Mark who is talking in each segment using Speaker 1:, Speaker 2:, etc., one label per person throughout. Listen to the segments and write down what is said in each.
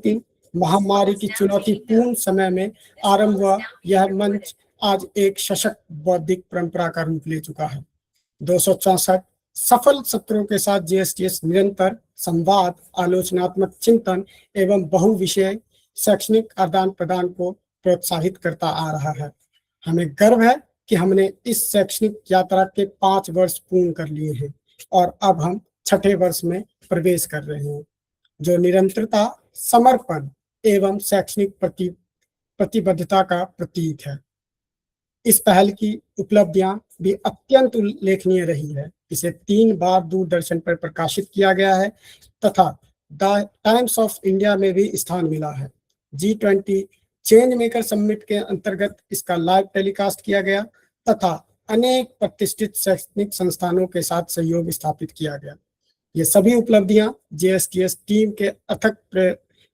Speaker 1: COVID-19 महामारी की चुनौतीपूर्ण समय में आरंभ हुआ यह मंच आज एक सशक्त बौद्धिक परंपरा का रूप ले चुका है। 264 सफल सत्रों के साथ GSTS निरंतर संवाद, आलोचनात्मक चिंतन एवं बहुविषय शैक्षणिक आदान प्रदान को प्रोत्साहित करता आ रहा है। हमें गर्व है कि हमने इस शैक्षणिक यात्रा के 5 वर्ष पूर्ण कर लिए हैं और अब हम 6ठे वर्ष में प्रवेश कर रहे हैं, जो निरंतरता, समर्पण एवं शैक्षणिक प्रतिबद्धता का प्रतीक है। इस पहल की उपलब्धियां भी अत्यंत उल्लेखनीय रही है। इसे 3 बार दूरदर्शन पर प्रकाशित किया गया है तथा द टाइम्स ऑफ इंडिया में भी स्थान मिला है। G20 चेंज मेकर समिट के अंतर्गत इसका लाइव टेलीकास्ट किया गया तथा अनेक प्रतिष्ठित शैक्षणिक संस्थानों के साथ सहयोग स्थापित किया गया। ये सभी उपलब्धियां GSTS टीम के अथक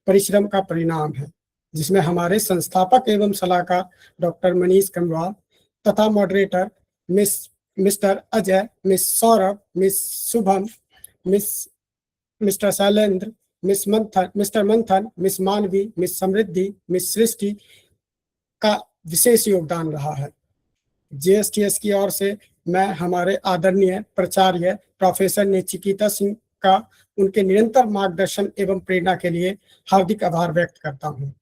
Speaker 1: परिश्रम का परिणाम है, जिसमें हमारे संस्थापक एवं सलाहकार डॉक्टर मनीष कंगवाल तथा moderator mister Ajay, miss Saurabh, miss Shubham, mister Shailendra, mister मंथन, मिस मानवी, मिस समृद्धि, मिस सृष्टि का विशेष योगदान रहा है। GSTS की ओर से मैं हमारे आदरणीय प्राचार्य प्रोफेसर नचिकेता सिंह का उनके निरंतर मार्गदर्शन एवं प्रेरणा के लिए हार्दिक आभार व्यक्त करता हूँ।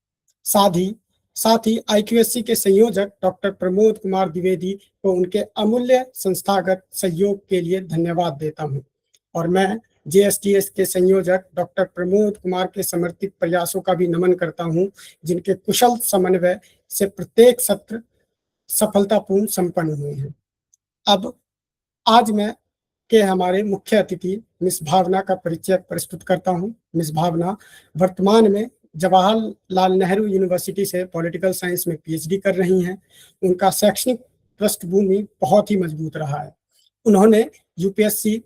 Speaker 1: साथ ही IQSC के संयोजक डॉक्टर प्रमोद कुमार द्विवेदी को उनके अमूल्य संस्थागत सहयोग के लिए धन्यवाद देता हूँ और मैं GSTS के संयोजक डॉक्टर प्रमोद कुमार के समर्पित प्रयासों का भी नमन करता हूँ, जिनके कुशल समन्वय से प्रत्येक सत्र सफलतापूर्ण संपन्न हुए हैं। अब आज मैं के हमारे मुख्य अतिथि मिस भावना का परिचय प्रस्तुत करता हूं। मिस भावना वर्तमान में जवाहरलाल नेहरू यूनिवर्सिटी से पॉलिटिकल साइंस में PhD कर रही हैं। उनका शैक्षणिक पृष्ठभूमि बहुत ही मजबूत रहा है। उन्होंने UPSC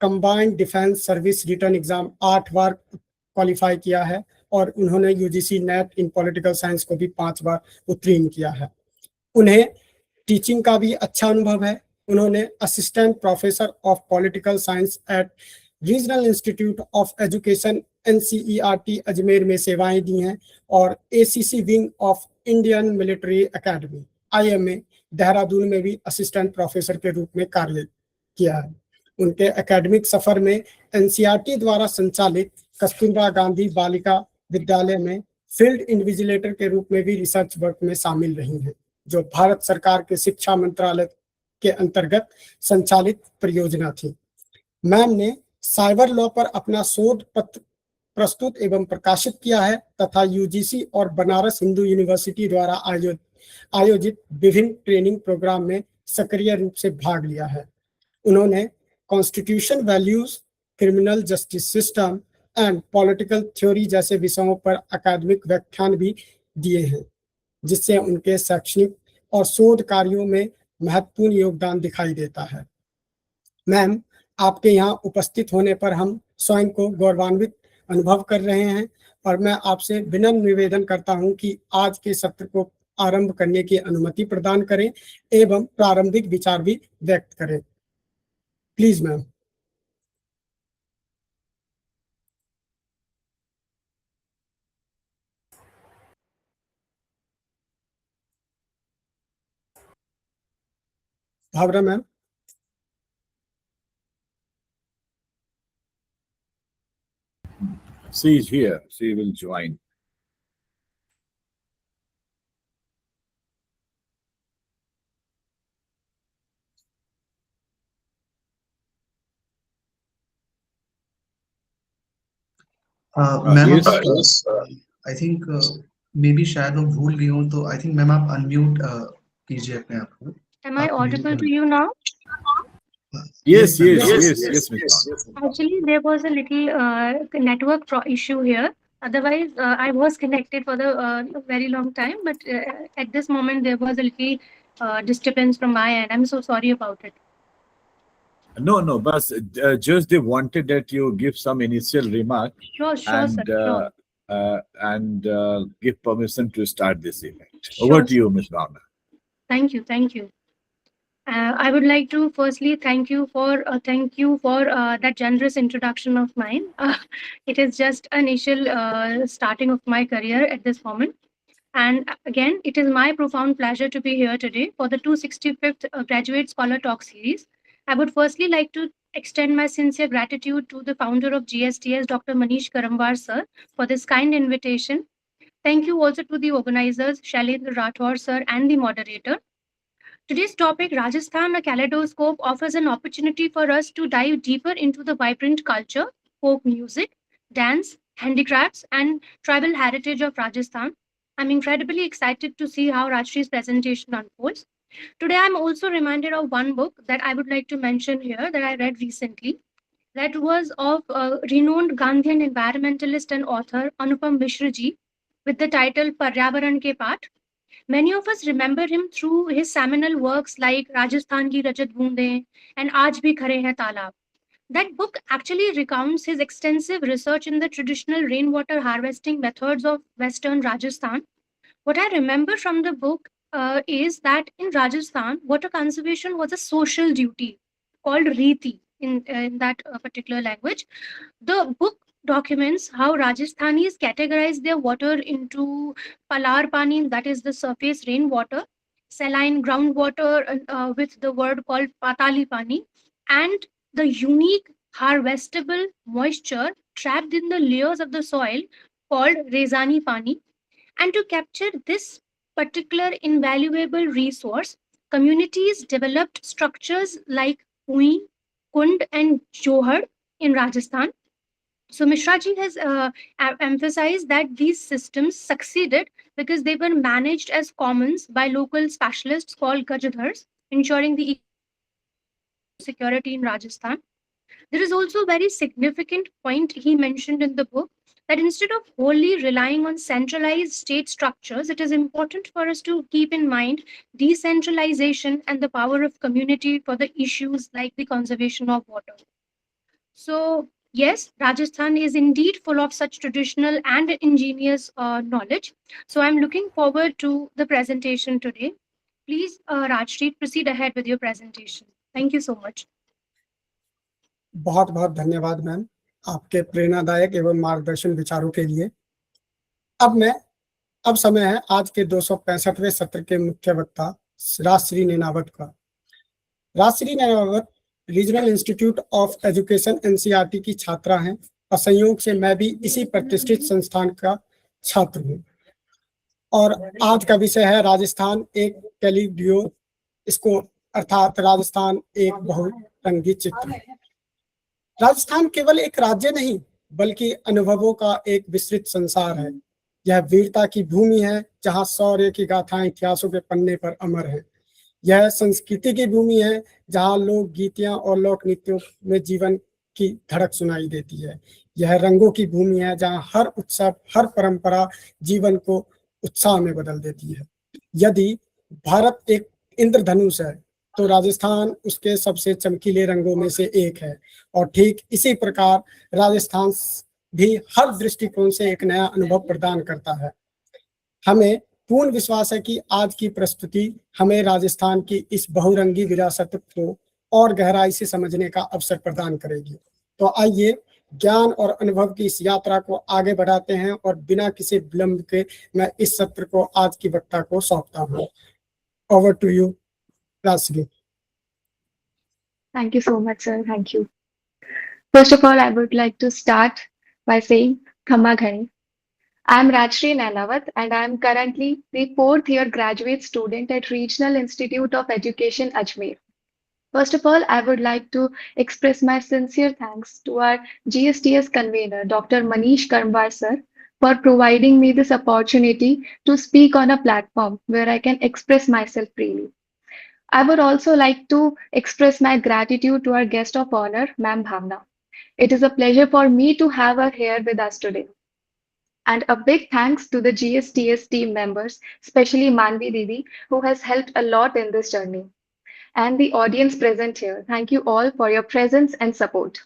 Speaker 1: combined defence service return exam 8 बार क्वालिफाई किया है और उन्होंने UGC नेट इन पॉलिटिकल साइंस को भी 5 बार उत्तीर्ण किया है। उन्हें टीचिंग का भी अच्छा अनुभव है। उन्होंने assistant professor of political science eight regional institute of education NCERT Ajmer में सेवाएं दी हैं और ACC wing of Indian military academy IMA Dehradun में भी असिस्टेंट प्रोफेसर के रूप में कार्य किया है। उनके एकेडमिक सफर में NCERT द्वारा संचालित कस्तूरबा गांधी बालिका विद्यालय में फील्ड इन्विजिलेटर के रूप में भी रिसर्च वर्क में शामिल रही हैं, जो भारत सरकार के शिक्षा मंत्रालय के अंतर्गत संचालित परियोजना थी। मैम ने साइबर लॉ पर अपना शोध पत्र प्रस्तुत एवं प्रकाशित किया है तथा UGC और बनारस हिंदू यूनिवर्सिटी द्वारा आयोजित विभिन्न ट्रेनिंग प्रोग्राम में सक्रिय रूप से भाग लिया है। उन्होंने constitution values, criminal justice system and political theory जैसे विषयों पर अकादमिक व्याख्यान भी दिए हैं, जिससे उनके शैक्षणिक और शोध कार्यों में महत्वपूर्ण योगदान दिखाई देता है। मैम, आपके यहाँ उपस्थित होने पर हम स्वयं को गौरवान्वित अनुभव कर रहे हैं और मैं आपसे विनम्र निवेदन करता हूं कि आज के सत्र को आरंभ करने की अनुमति प्रदान करें एवं प्रारंभिक विचार भी व्यक्त करें। Please ma'am. Bhavna ma'am.
Speaker 2: She is here. She will join.
Speaker 3: Ma'am I think may be शायद मैं भूल गई हूँ, तो आई थिंक मैम आप अनम्यूट कीजिए अपने आप को।
Speaker 4: Am I audible to you now?
Speaker 2: Yes, Miss Bhavna.
Speaker 4: Actually, there was a little network issue here. Otherwise, I was connected for the very long time, but at this moment there was a little disturbance from my end. I'm so sorry about it.
Speaker 2: No, but just they wanted that you give some initial remark.
Speaker 4: Sure,
Speaker 2: and,
Speaker 4: sir. Sure.
Speaker 2: And give permission to start this event.
Speaker 4: Sure,
Speaker 2: Over to you, Miss Bhavna.
Speaker 4: Thank you. I would like to firstly thank you for that generous introduction of mine. It is just initial starting of my career at this moment. And again, it is my profound pleasure to be here today for the 265th Graduate Scholar Talk series. I would firstly like to extend my sincere gratitude to the founder of GSTS, Dr. Manish Karamwar sir, for this kind invitation. Thank you also to the organizers, Shailendra Rathore sir, and the moderator. Today's topic, Rajasthan, a Kaleidoscope, offers an opportunity for us to dive deeper into the vibrant culture, folk music, dance, handicrafts, and tribal heritage of Rajasthan. I'm incredibly excited to see how Rajshree's presentation unfolds. Today, I'm also reminded of one book that I would like to mention here that I read recently. That was of renowned Gandhian environmentalist and author Anupam Mishra ji with the title Paryavaran Ke Path. Many of us remember him through his seminal works like Rajasthan Ki Rajat Boondein and Aaj Bhi Khare Hain Talab. That book actually recounts his extensive research in the traditional rainwater harvesting methods of Western Rajasthan. What I remember from the book is that in Rajasthan, water conservation was a social duty called Riti in that particular language. The book documents how Rajasthanis categorize their water into palar pani, that is the surface rainwater, saline groundwater with the word called patali pani, and the unique harvestable moisture trapped in the layers of the soil called rezani pani. And to capture this particular invaluable resource, communities developed structures like Kui, Kund, and Johar in Rajasthan. So Mishraji has emphasized that these systems succeeded because they were managed as commons by local specialists called Gajadhars, ensuring the ecosystem security in Rajasthan. There is also a very significant point he mentioned in the book that instead of wholly relying on centralized state structures, it is important for us to keep in mind decentralization and the power of community for the issues like the conservation of water. So, yes, Rajasthan is indeed full of such traditional and ingenious knowledge. So, I'm looking forward to the presentation today. Please, Rajshree, proceed ahead with your presentation. Thank you so much.
Speaker 1: बहुत बहुत धन्यवाद ma'am आपके प्रेरणादायक एवं मार्गदर्शन विचारों के लिए। अब समय है आज के 265वें सत्र के मुख्य वक्ता राजश्री नेनावत का। Rajshree Nenavat regional institute of education NCERT की छात्रा हैं और संयोग से मैं भी इसी प्रतिष्ठित संस्थान का छात्र हूँ। और आज का विषय है राजस्थान एक कैलिडियो इसको अर्थात राजस्थान एक बहुरंगी चित्र। राजस्थान केवल एक राज्य नहीं बल्कि अनुभवों का एक विस्तृत संसार है। यह वीरता की भूमि है जहां शौर्य की गाथाएं इतिहासों के पन्ने पर अमर है। यह संस्कृति की भूमि है जहां लोक गीतियां और लोक नृत्यों में जीवन की धड़क सुनाई देती है। यह रंगों की भूमि है जहां हर उत्सव हर परंपरा जीवन को उत्साह में बदल देती है। यदि भारत एक इंद्रधनुष है तो राजस्थान उसके सबसे चमकीले रंगों में से एक है। और ठीक इसी प्रकार राजस्थान भी हर दृष्टिकोण से एक नया अनुभव प्रदान करता है। हमें पूर्ण विश्वास है कि आज की प्रस्तुति हमें राजस्थान की इस बहुरंगी विरासत को और गहराई से समझने का अवसर प्रदान करेगी। तो आइए ज्ञान और अनुभव की इस यात्रा को आगे बढ़ाते हैं और बिना किसी विलंब के मैं इस सत्र को आज की वक्ता को सौंपता हूँ। Over to you Rajshree.
Speaker 5: Thank you so much, sir. Thank you. First of all, I would like to start by saying Khamma Ghani. I am Rajshree Nanawat and I am currently the fourth year graduate student at Regional Institute of Education, Ajmer. First of all, I would like to express my sincere thanks to our GSTS convener, Dr. Manish Karamwar sir, for providing me this opportunity to speak on a platform where I can express myself freely. I would also like to express my gratitude to our guest of honor, Ma'am Bhavna. It is a pleasure for me to have her here with us today. And a big thanks to the GSTS team members, especially Manvi Didi, who has helped a lot in this journey. And the audience present here, thank you all for your presence and support.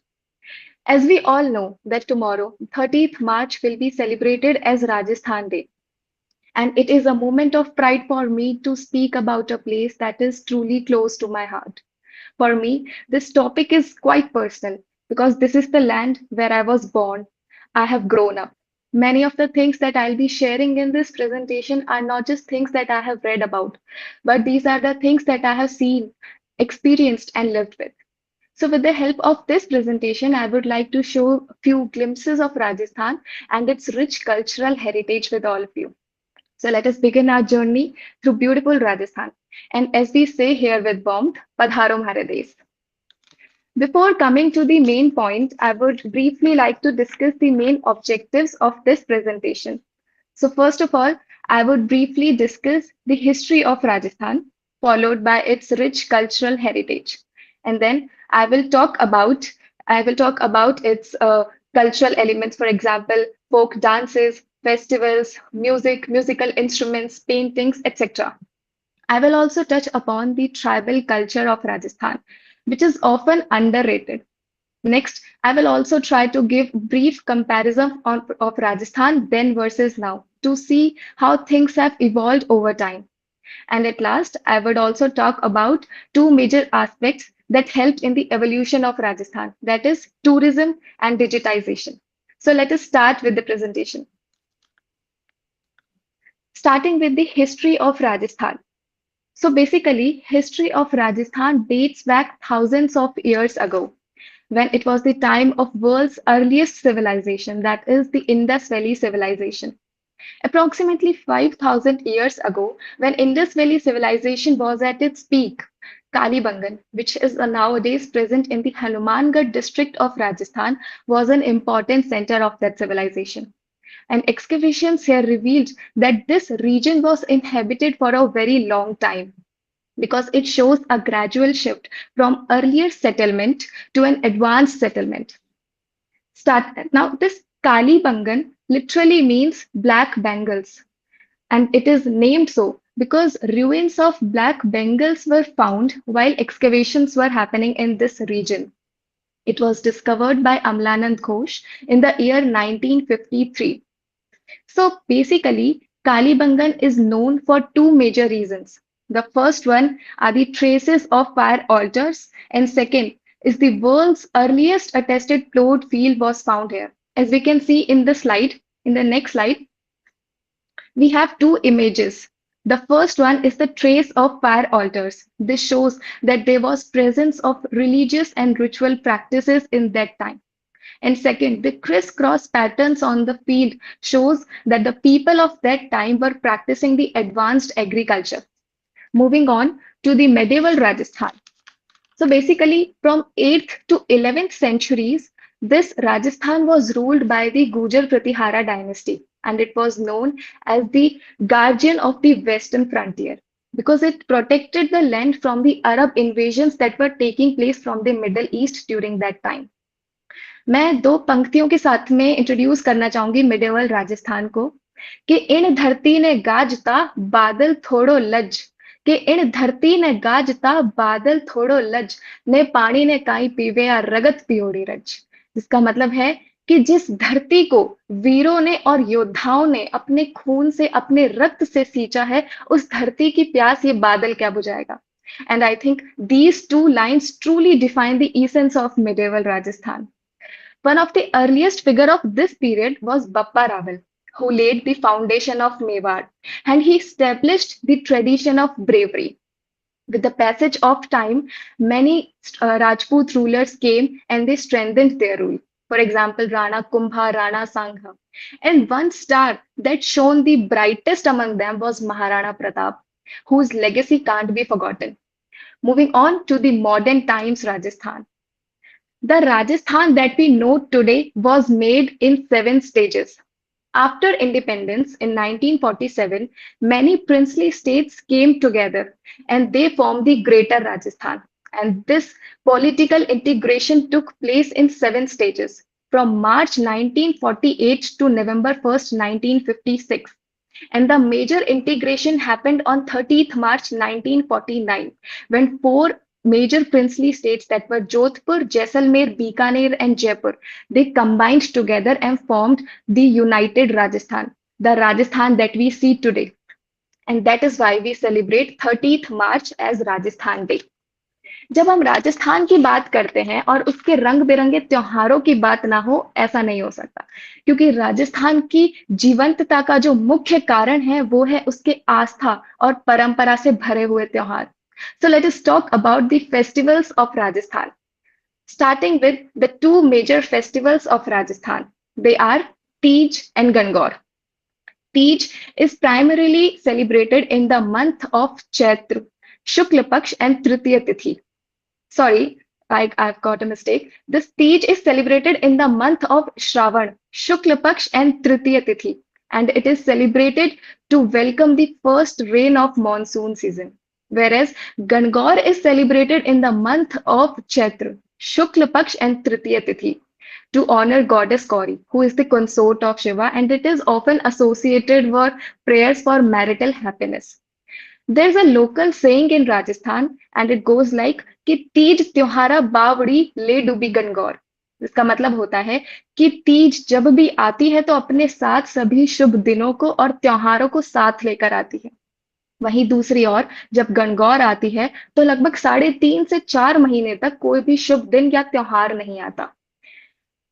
Speaker 5: As we all know that tomorrow, 30th March will be celebrated as Rajasthan Day. And it is a moment of pride for me to speak about a place that is truly close to my heart. For me, this topic is quite personal because this is the land where I was born. I have grown up. Many of the things that I'll be sharing in this presentation are not just things that I have read about, but these are the things that I have seen, experienced, and lived with. So, with the help of this presentation, I would like to show a few glimpses of Rajasthan and its rich cultural heritage with all of you. So, let us begin our journey through beautiful Rajasthan. And as we say here with warmth, Padharo Mhare Desh. Before coming to the main point, I would briefly like to discuss the main objectives of this presentation. So first of all, I would briefly discuss the history of Rajasthan, followed by its rich cultural heritage. And then I will talk about its cultural elements, for example, folk dances, festivals, music, musical instruments, paintings, etc. I will also touch upon the tribal culture of Rajasthan, which is often underrated. Next, I will also try to give brief comparison of Rajasthan then versus now to see how things have evolved over time. And at last, I would also talk about two major aspects that helped in the evolution of Rajasthan, that is tourism and digitization. So let us start with the presentation. Starting with the history of Rajasthan. So basically, history of Rajasthan dates back thousands of years ago, when it was the time of world's earliest civilization, that is the Indus Valley civilization. Approximately 5,000 years ago, when Indus Valley civilization was at its peak, Kalibangan, which is nowadays present in the Hanumangarh district of Rajasthan, was an important center of that civilization. And excavations here revealed that this region was inhabited for a very long time because it shows a gradual shift from earlier settlement to an advanced settlement. Now, this Kalibangan literally means black bangles, and it is named so because ruins of black bangles were found while excavations were happening in this region. It was discovered by Amlanand Ghosh in the year 1953. So basically, Kalibangan is known for two major reasons. The first one are the traces of fire altars, and second is the world's earliest attested plowed field was found here. As we can see in the slide, in the next slide, we have two images. The first one is the trace of fire altars. This shows that there was presence of religious and ritual practices in that time. And second, the crisscross patterns on the field shows that the people of that time were practicing the advanced agriculture. Moving on to the medieval Rajasthan. So basically, from 8th to 11th centuries, this Rajasthan was ruled by the Gujar Pratihara dynasty, and it was known as the guardian of the western frontier because it protected the land from the Arab invasions that were taking place from the Middle East during that time. मैं दो पंक्तियों के साथ में introduce करना चाहूंगी medieval Rajasthan को कि इन धरती ने गाजता बादल थोड़ो लज कि इन धरती ने गाजता बादल थोड़ो लज ने पानी ने काई पीवे या रगत पियोड़ी रज जिसका मतलब है कि जिस धरती को वीरों ने और योद्धाओं ने अपने खून से अपने रक्त से सींचा है उस धरती की प्यास ये बादल क्या बुझाएगा and I think these two lines truly define the essence of medieval Rajasthan. One of the earliest figure of this period was Bappa Rawal, who laid the foundation of Mewar, and he established the tradition of bravery. With the passage of time, many Rajput rulers came and they strengthened their rule. For example, Rana Kumbha, Rana Sangha. And one star that shone the brightest among them was Maharana Pratap, whose legacy can't be forgotten. Moving on to the modern times Rajasthan. The Rajasthan that we know today was made in 7 stages. After independence in 1947, many princely states came together and they formed the Greater Rajasthan. And this political integration took place in 7 stages from March 1948 to November 1st, 1956. And the major integration happened on 30th March 1949 when 4 major princely states that were Jodhpur, Jaisalmer, Bikaner and Jaipur, they combined together and formed the United Rajasthan. the Rajasthan that we see today. And that is why we celebrate 30th March as Rajasthan Day. जब हम राजस्थान की बात करते हैं और उसके रंग बिरंगे त्योहारों की बात ना हो, ऐसा नहीं हो सकता, क्योंकि राजस्थान की जीवंतता का जो मुख्य कारण है वो है उसके आस्था और परंपरा से भरे हुए त्योहार. So let us talk about the festivals of Rajasthan. Starting with the two major festivals of Rajasthan. They are Teej and Gangor. Teej is primarily celebrated in the month of Chaitra, Shukla Paksh and Tritiya Tithi. Sorry, I've got a mistake. This Teej is celebrated in the month of Shravan, Shukla Paksh and Tritiya Tithi, and it is celebrated to welcome the first rain of monsoon season. Whereas Gangor is celebrated in the month of Chaitra, Shukla Paksh and Tritiya Tithi to honor goddess Gauri, who is the consort of Shiva, and it is often associated with prayers for marital happiness. There's a local saying in Rajasthan and it goes like कि तीज त्योहारा बावड़ी ले डूबी गणगौर. इसका मतलब होता है कि तीज जब भी आती है तो अपने साथ सभी शुभ दिनों को और त्योहारों को साथ लेकर आती है. वहीं दूसरी ओर जब गणगौर आती है तो लगभग 3.5 से 4 महीने तक कोई भी शुभ दिन या त्योहार नहीं आता.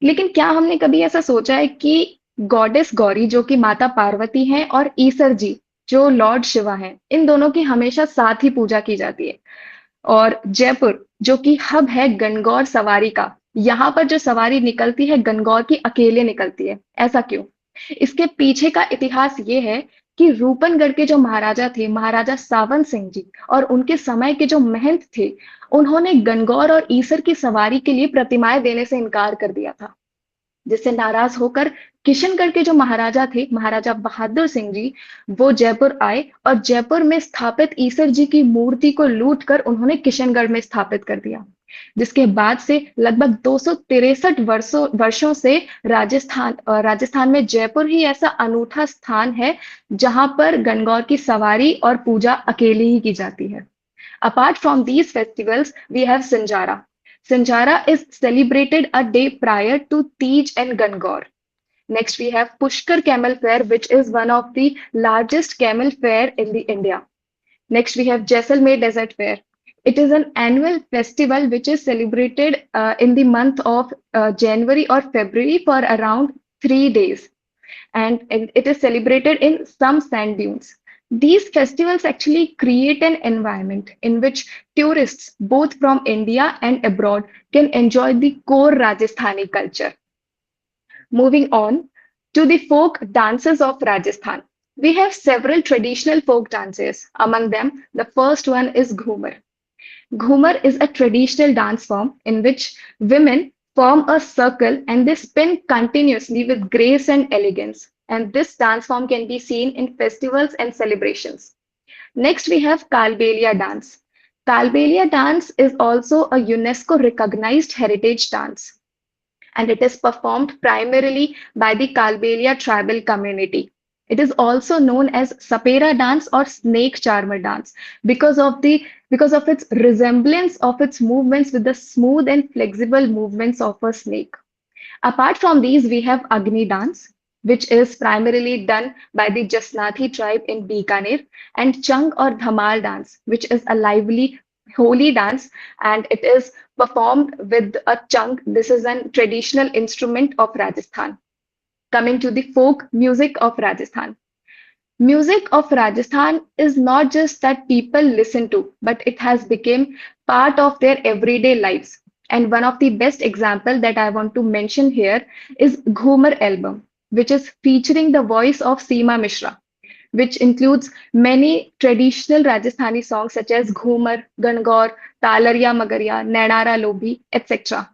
Speaker 5: लेकिन क्या हमने कभी ऐसा सोचा है कि गॉडेस गौरी जो कि माता पार्वती हैं और ईसर जी जो लॉर्ड शिवा हैं, इन दोनों की हमेशा साथ ही पूजा की जाती है. और जयपुर जो कि हब है गणगौर सवारी का, यहाँ पर जो सवारी निकलती है गणगौर की अकेले निकलती है. ऐसा क्यों? इसके पीछे का इतिहास ये है कि रूपनगढ़ के जो महाराजा थे, महाराजा सावन सिंह जी, और उनके समय के जो महंत थे, उन्होंने गणगौर और ईसर की सवारी के लिए प्रतिमाएं देने से इनकार कर दिया था, जिससे नाराज होकर किशनगढ़ के जो महाराजा थे, महाराजा बहादुर सिंह जी, वो जयपुर आए और जयपुर में स्थापित ईसर जी की मूर्ति को लूटकर उन्होंने किशनगढ़ में स्थापित कर दिया. जिसके बाद से लगभग 263 वर्षों से राजस्थान में जयपुर ही ऐसा अनूठा स्थान है जहां पर गणगौर की सवारी और पूजा अकेले ही की जाती है. Apart from these festivals, we have Sanjara. Sanjara is celebrated a day prior to Teej and Gangor. Next, we have Pushkar Camel Fair, which is one of the largest camel fair in the India. Next, we have Jaisalmer Desert Fair. It is an annual festival which is celebrated in the month of January or February for around 3 days. And it is celebrated in some sand dunes. These festivals actually create an environment in which tourists, both from India and abroad, can enjoy the core Rajasthani culture. Moving on to the folk dances of Rajasthan. We have several traditional folk dances. Among them, the first one is Ghumar. Ghumar is a traditional dance form in which women form a circle and they spin continuously with grace and elegance. And this dance form can be seen in festivals and celebrations. Next, we have Kalbelia dance. Kalbelia dance is also a UNESCO recognized heritage dance, and it is performed primarily by the Kalbelia tribal community. It is also known as Sapera dance or snake charmer dance because of its resemblance of its movements with the smooth and flexible movements of a snake. Apart from these, we have Agni dance, which is primarily done by the Jasnathi tribe in Bikaner, and Chung or Dhamal dance, which is a lively holy dance, and it is performed with a chung. This is a traditional instrument of Rajasthan. Coming to the folk music of Rajasthan. Music of Rajasthan is not just that people listen to, but it has become part of their everyday lives. And one of the best examples that I want to mention here is Ghumar album, which is featuring the voice of Seema Mishra, which includes many traditional Rajasthani songs such as Ghumar, Gangor, Talarya Magarya, Nainara Lobhi, etc.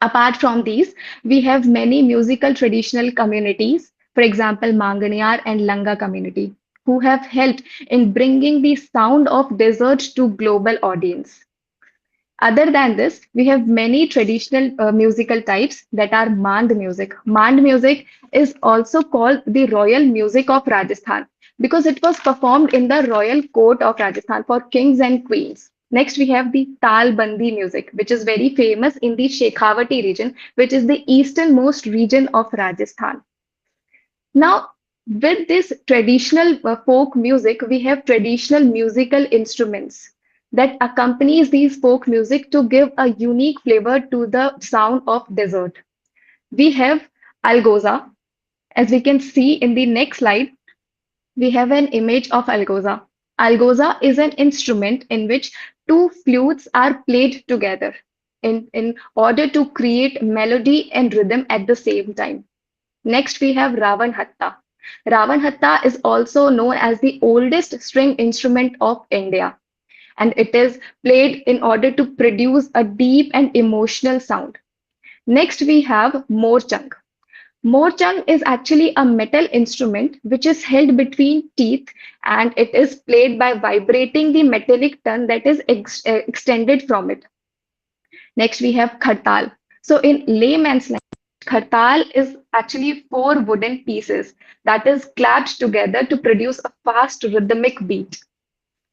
Speaker 5: Apart from these, we have many musical traditional communities, for example, Manganiyar and Langa community, who have helped in bringing the sound of desert to global audience. Other than this, we have many traditional musical types that are Mand music. Mand music is also called the royal music of Rajasthan because it was performed in the royal court of Rajasthan for kings and queens. Next, we have the Tal Bandi music, which is very famous in the Shekhawati region, which is the easternmost region of Rajasthan. Now, With this traditional folk music, we have traditional musical instruments that accompanies these folk music to give a unique flavor to the sound of desert. We have algoza. As we can see in the next slide, we have an image of algoza. Algoza is an instrument in which two flutes are played together in order to create melody and rhythm at the same time. Next, we have Ravan Hatta. Ravan Hatta is also known as the oldest string instrument of India, and it is played in order to produce a deep and emotional sound. Next, we have Morchang. Morchang is actually a metal instrument which is held between teeth, and it is played by vibrating the metallic tongue that is extended from it. Next, we have Khartal. So, in layman's language, Khartal is actually four wooden pieces that is clapped together to produce a fast rhythmic beat.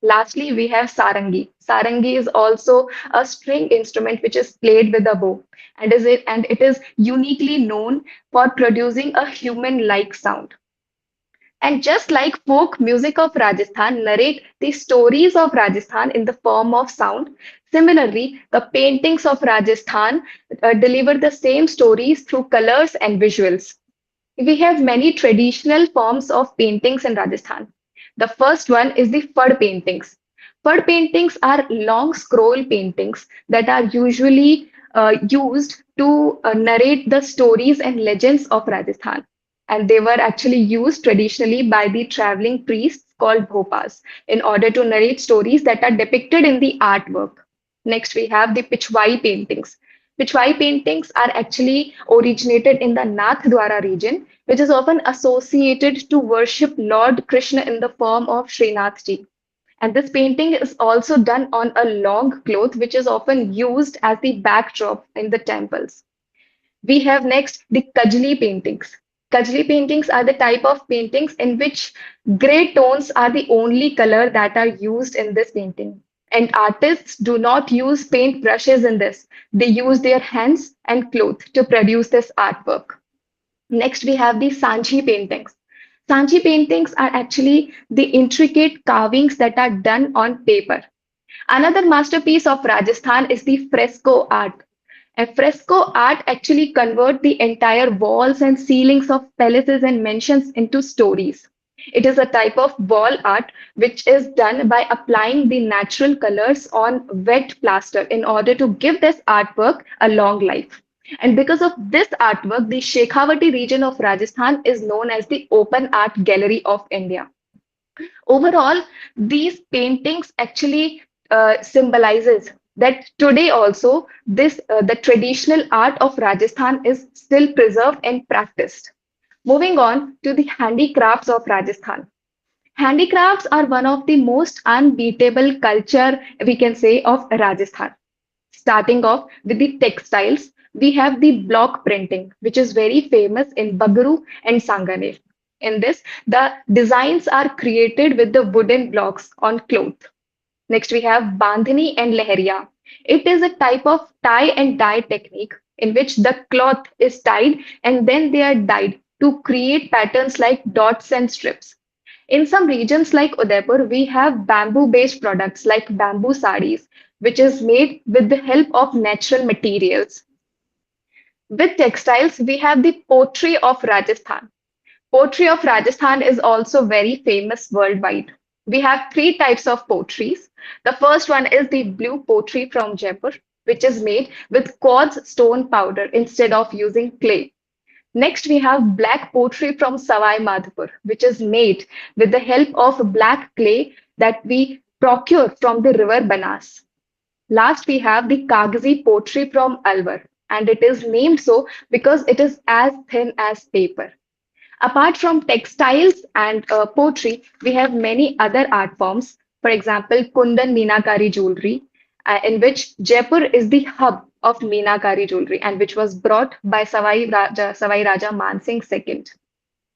Speaker 5: Lastly, we have sarangi. Sarangi is also a string instrument which is played with a bow, and it is uniquely known for producing a human-like sound. And just like folk music of Rajasthan narrate the stories of Rajasthan in the form of sound, similarly, the paintings of Rajasthan deliver the same stories through colors and visuals. We have many traditional forms of paintings in Rajasthan. The first one is the Fad paintings. Fad paintings are long scroll paintings that are usually used to narrate the stories and legends of Rajasthan. And they were actually used traditionally by the traveling priests called bhopas in order to narrate stories that are depicted in the artwork. Next, we have the Pichwai paintings. Pichwai paintings are actually originated in the Nathdwara region, which is often associated to worship Lord Krishna in the form of Srinathji. And this painting is also done on a long cloth, which is often used as the backdrop in the temples. We have next the Kajli paintings. Kajli paintings are the type of paintings in which gray tones are the only color that are used in this painting. And artists do not use paint brushes in this. They use their hands and cloth to produce this artwork. Next, we have the Sanchi paintings. Sanchi paintings are actually the intricate carvings that are done on paper. Another masterpiece of Rajasthan is the fresco art. A fresco art actually convert the entire walls and ceilings of palaces and mansions into stories. It is a type of wall art which is done by applying the natural colors on wet plaster in order to give this artwork a long life. And because of this artwork, the Shekhawati region of Rajasthan is known as the Open Art Gallery of India. Overall, these paintings actually symbolizes that today also the traditional art of Rajasthan is still preserved and practiced. Moving on to the handicrafts of Rajasthan. Handicrafts are one of the most unbeatable culture, we can say, of Rajasthan. Starting off with the textiles, we have the block printing, which is very famous in Bagaru and Sanganer. In this, the designs are created with the wooden blocks on cloth. Next, we have Bandhani and Lehriya. It is a type of tie and dye technique in which the cloth is tied and then they are dyed to create patterns like dots and strips. In some regions like Udaipur, we have bamboo-based products like bamboo saris, which is made with the help of natural materials. With textiles, we have the pottery of Rajasthan. Pottery of Rajasthan is also very famous worldwide. We have three types of potteries. The first one is the blue pottery from Jaipur, which is made with quartz stone powder instead of using clay. Next, we have black pottery from Savai Madhopur, which is made with the help of black clay that we procure from the river Banas. Last, we have the Kagzi pottery from Alwar, and it is named so because it is as thin as paper. Apart from textiles and pottery, we have many other art forms. For example, Kundan Meenakari jewelry, in which Jaipur is the hub of Meenakari jewelry and which was brought by Savai Raja Mansingh II.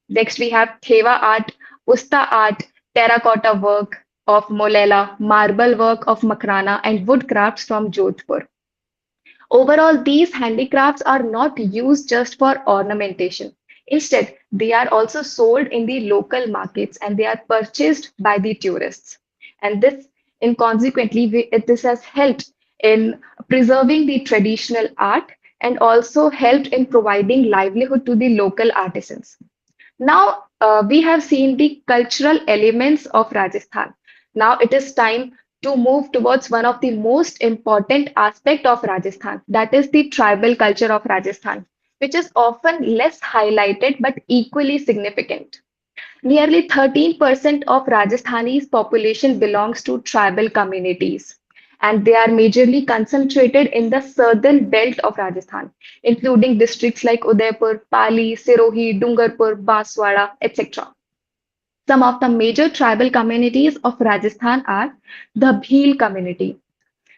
Speaker 5: Next, we have Thewa art, Usta art, terracotta work of Molela, marble work of Makrana, and wood crafts from Jodhpur. Overall, these handicrafts are not used just for ornamentation. Instead, they are also sold in the local markets and they are purchased by the tourists. And this, inconsequently, this has helped in preserving the traditional art and also helped in providing livelihood to the local artisans. Now, we have seen the cultural elements of Rajasthan. Now it is time to move towards one of the most important aspect of Rajasthan, that is the tribal culture of Rajasthan, which is often less highlighted but equally significant. Nearly 13% of Rajasthani's population belongs to tribal communities, and they are majorly concentrated in the southern belt of Rajasthan, including districts like Udaipur, Pali, Sirohi, Dungarpur, Banswara, etc. Some of the major tribal communities of Rajasthan are the Bhil community.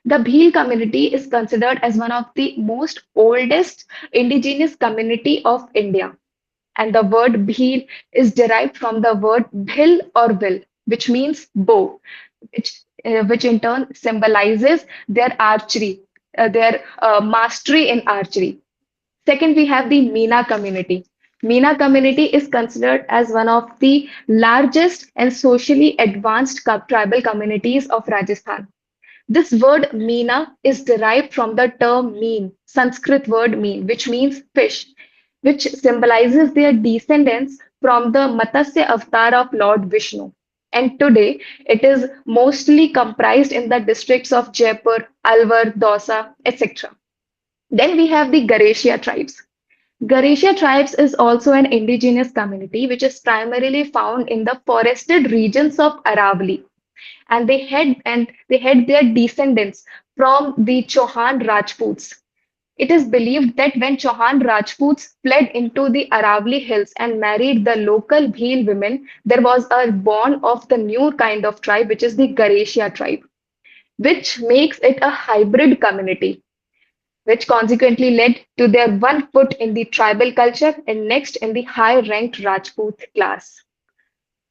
Speaker 5: The Bhil community is considered as one of the most oldest indigenous community of India, and the word bhil is derived from the word bhil or vil, which means bow, which in turn symbolizes their archery, their mastery in archery. Second, we have the Meena community. Meena community is considered as one of the largest and socially advanced tribal communities of Rajasthan. This word Meena is derived from the term meen, Sanskrit word meen, which means fish, which symbolizes their descendants from the Matsya avatar of Lord Vishnu. And today, it is mostly comprised in the districts of Jaipur, Alwar, Dausa, etc. Then we have the Garesia tribes. Garesia tribes is also an indigenous community which is primarily found in the forested regions of Aravali, and they had their descendants from the Chauhan Rajputs. It is believed that when Chauhan Rajputs fled into the Aravali hills and married the local Bhil women, there was a born of the new kind of tribe, which is the Garesia tribe, which makes it a hybrid community, which consequently led to their one foot in the tribal culture and next in the high ranked Rajput class.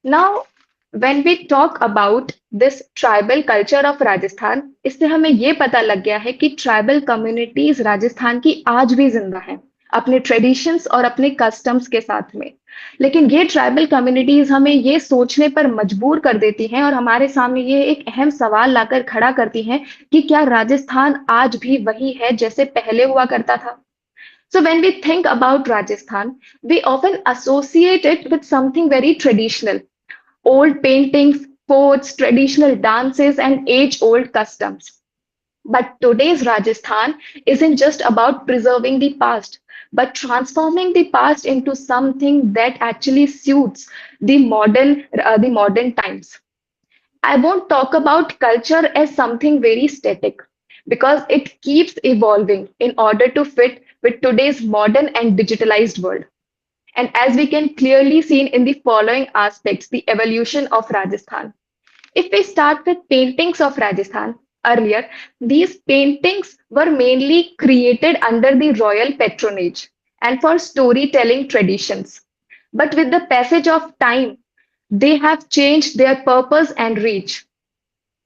Speaker 5: Now, when we talk about this tribal culture of Rajasthan, इससे हमें ये पता लग गया है कि tribal communities Rajasthan की आज भी जिंदा हैं अपने ट्रेडिशंस और अपने कस्टम्स के साथ में। लेकिन ये ट्राइबल कम्युनिटीज हमें ये सोचने पर मजबूर कर देती हैं और हमारे सामने ये एक अहम सवाल लाकर खड़ा करती हैं कि क्या राजस्थान आज भी वही है जैसे पहले हुआ करता था? So when we think about Rajasthan, we often associate it with something very traditional, old paintings, forts, traditional dances, and age-old customs. But today's Rajasthan isn't just about preserving the past, but transforming the past into something that actually suits the modern times. I won't talk about culture as something very static because it keeps evolving in order to fit with today's modern and digitalized world. And as we can clearly see in the following aspects, the evolution of Rajasthan. If we start with paintings of Rajasthan, earlier, these paintings were mainly created under the royal patronage and for storytelling traditions. But with the passage of time, they have changed their purpose and reach.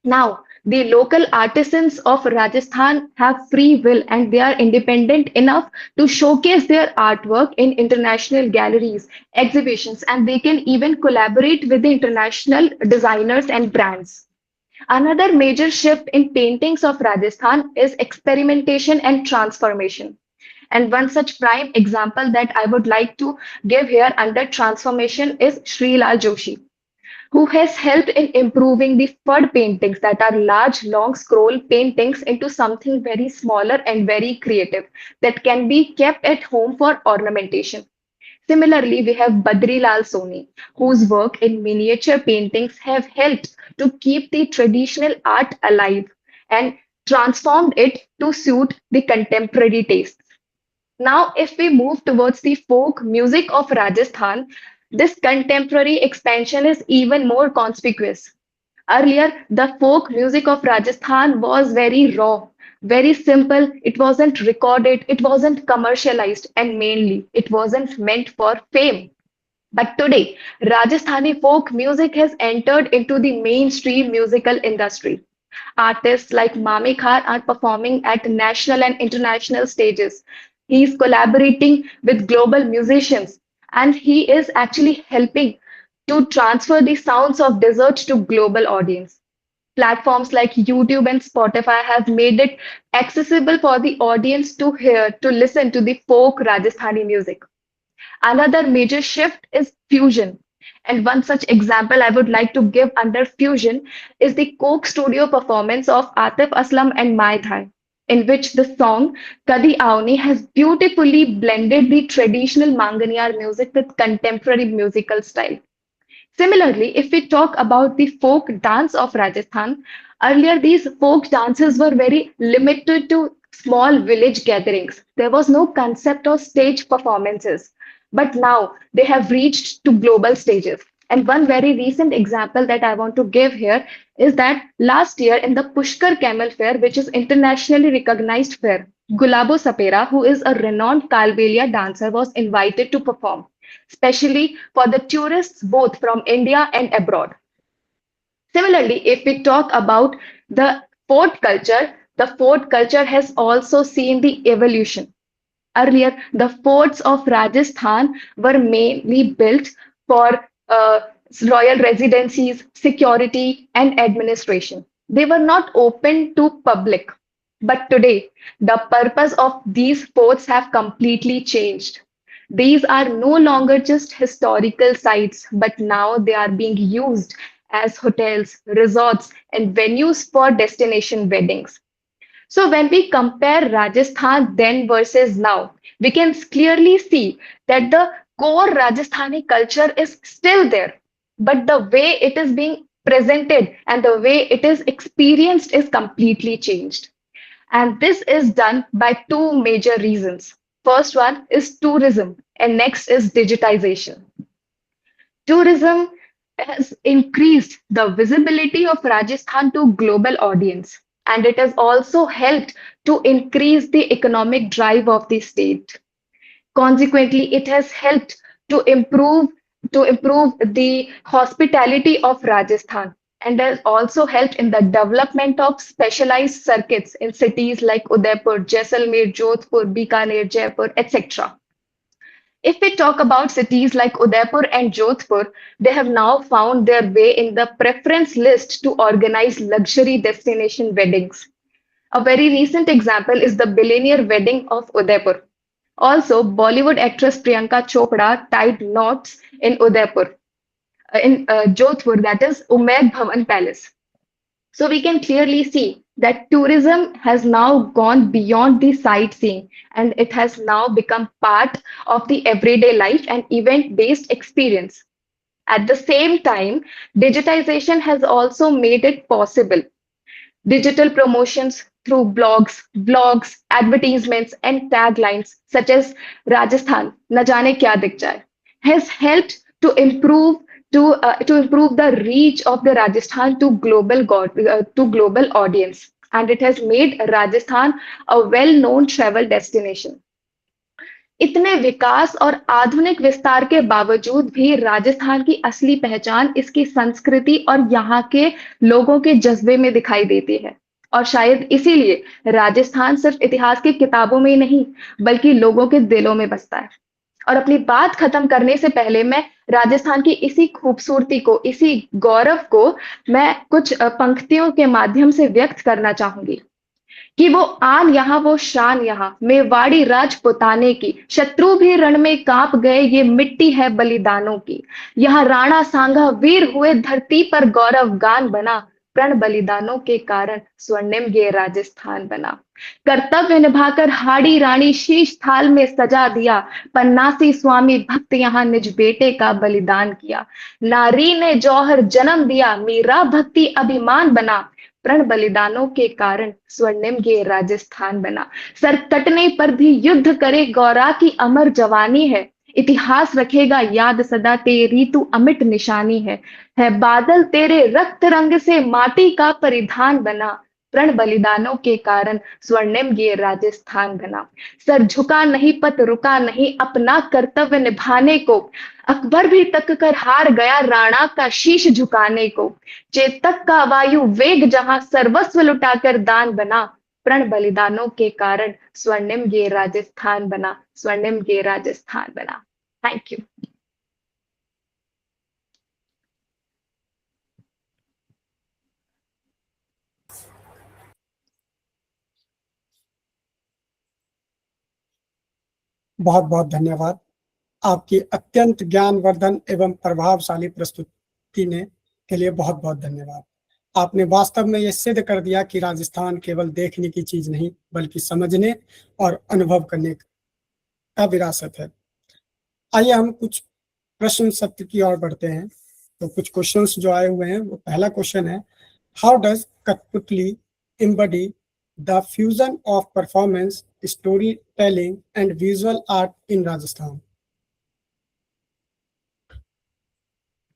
Speaker 5: Now, the local artisans of Rajasthan have free will and they are independent enough to showcase their artwork in international galleries, exhibitions, and they can even collaborate with the international designers and brands. Another major shift in paintings of Rajasthan is experimentation and transformation. And one such prime example that I would like to give here under transformation is Sri Lal Joshi, who has helped in improving the FUD paintings, that are large, long scroll paintings, into something very smaller and very creative that can be kept at home for ornamentation. Similarly, we have Badri Lal Soni, whose work in miniature paintings have helped to keep the traditional art alive and transformed it to suit the contemporary tastes. Now, if we move towards the folk music of Rajasthan, this contemporary expansion is even more conspicuous. Earlier, the folk music of Rajasthan was very raw, very simple. It wasn't recorded, it wasn't commercialized, and mainly it wasn't meant for fame. But today, Rajasthani folk music has entered into the mainstream musical industry. Artists like Mami Khan are performing at national and international stages. He is collaborating with global musicians. and he is actually helping to transfer the sounds of desert to global audience. Platforms like YouTube and Spotify have made it accessible for the audience to hear, to listen to the folk Rajasthani music. Another major shift is fusion. And one such example I would like to give under fusion is the Coke studio performance of Atif Aslam and Mai Thai, in which the song Kadi Auni has beautifully blended the traditional Manganiyar music with contemporary musical style. Similarly, if we talk about the folk dance of Rajasthan, earlier these folk dances were very limited to small village gatherings. There was no concept of stage performances, but now they have reached to global stages. And one very recent example that I want to give here is that last year in the Pushkar Camel Fair, which is internationally recognized fair, Gulabo Sapera, who is a renowned Kalbelia dancer, was invited to perform especially for the tourists both from India and abroad. Similarly, if we talk about the fort culture has also seen the evolution. Earlier, the forts of Rajasthan were mainly built for royal residencies, security, and administration. They were not open to public. But today, the purpose of these forts have completely changed. These are no longer just historical sites, but now they are being used as hotels, resorts, and venues for destination weddings. So when we compare Rajasthan then versus now, we can clearly see that the core Rajasthani culture is still there, but the way it is being presented and the way it is experienced is completely changed. And this is done by two major reasons. First one is tourism, and next is digitization. Tourism has increased the visibility of Rajasthan to global audience, and it has also helped to increase the economic drive of the state. Consequently, it has helped to improve the hospitality of Rajasthan and has also helped in the development of specialized circuits in cities like Udaipur, Jaisalmer, Jodhpur, Bikaner, Jaipur, etc. If we talk about cities like Udaipur and Jodhpur, they have now found their way in the preference list to organize luxury destination weddings. A very recent example is the billionaire wedding of Udaipur. Also, Bollywood actress Priyanka Chopra tied knots in Udaipur, in Jodhpur, that is Umaid Bhavan Palace. So we can clearly see that tourism has now gone beyond the sightseeing and it has now become part of the everyday life and event-based experience. At the same time, digitization has also made it possible. Digital promotions through blogs, vlogs, advertisements, and taglines such as Rajasthan, na jaane kya dikh jaye, has helped to improve the reach of the Rajasthan to global audience, and it has made Rajasthan a well-known travel destination. इतने विकास और आधुनिक विस्तार के बावजूद भी राजस्थान की असली पहचान इसकी संस्कृति और यहाँ के लोगों के जज्बे में दिखाई देती है और शायद इसीलिए राजस्थान सिर्फ इतिहास की किताबों में ही नहीं बल्कि लोगों के दिलों में बसता है और अपनी बात खत्म करने से पहले मैं राजस्थान की इसी खूबसूरती को इसी गौरव को मैं कुछ पंक्तियों के माध्यम से व्यक्त करना चाहूंगी कि वो आन यहाँ वो शान यहाँ मेवाड़ी राजपुताने की शत्रु भी रण में कांप गए ये मिट्टी है बलिदानों की यहाँ राणा सांगा वीर हुए धरती पर गौरव गान बना प्रण बलिदानों के कारण स्वर्णिम ये राजस्थान बना कर्तव्य निभाकर हाड़ी रानी शीश थाल में सजा दिया पन्नासी स्वामी भक्त यहाँ निज बेटे का बलिदान किया नारी ने जौहर जन्म दिया मीरा भक्ति अभिमान बना प्रण बलिदानों के कारण स्वर्णिम ये राजस्थान बना सर कटने पर भी युद्ध करे गौरा की अमर जवानी है इतिहास रखेगा याद सदा तेरी तू अमिट निशानी है बादल तेरे रक्त रंग से माटी का परिधान बना प्रण बलिदानों के कारण स्वर्णिम ये राजस्थान बना सर झुका नहीं पत रुका नहीं अपना कर्तव्य निभाने को अकबर भी तक कर हार गया राणा का शीश झुकाने को चेतक का वायु वेग जहां सर्वस्व लुटाकर दान बना प्रण बलिदानों के कारण स्वर्णिम ये राजस्थान बना स्वर्णिम ये राजस्थान बना थैंक यू
Speaker 1: बहुत बहुत धन्यवाद। आपकी अत्यंत ज्ञानवर्धन एवं प्रभावशाली प्रस्तुति ने के लिए बहुत बहुत धन्यवाद। आपने वास्तव में ये सिद्ध कर दिया कि राजस्थान केवल देखने की चीज नहीं बल्कि समझने और अनुभव करने का विरासत है। आइए हम कुछ प्रश्न सत्र की ओर बढ़ते हैं। तो कुछ क्वेश्चंस जो आए हुए हैं, वो पहला क्वेश्चन है, हाउ डज कठपुतली embody the fusion of performance, storytelling and visual art in Rajasthan?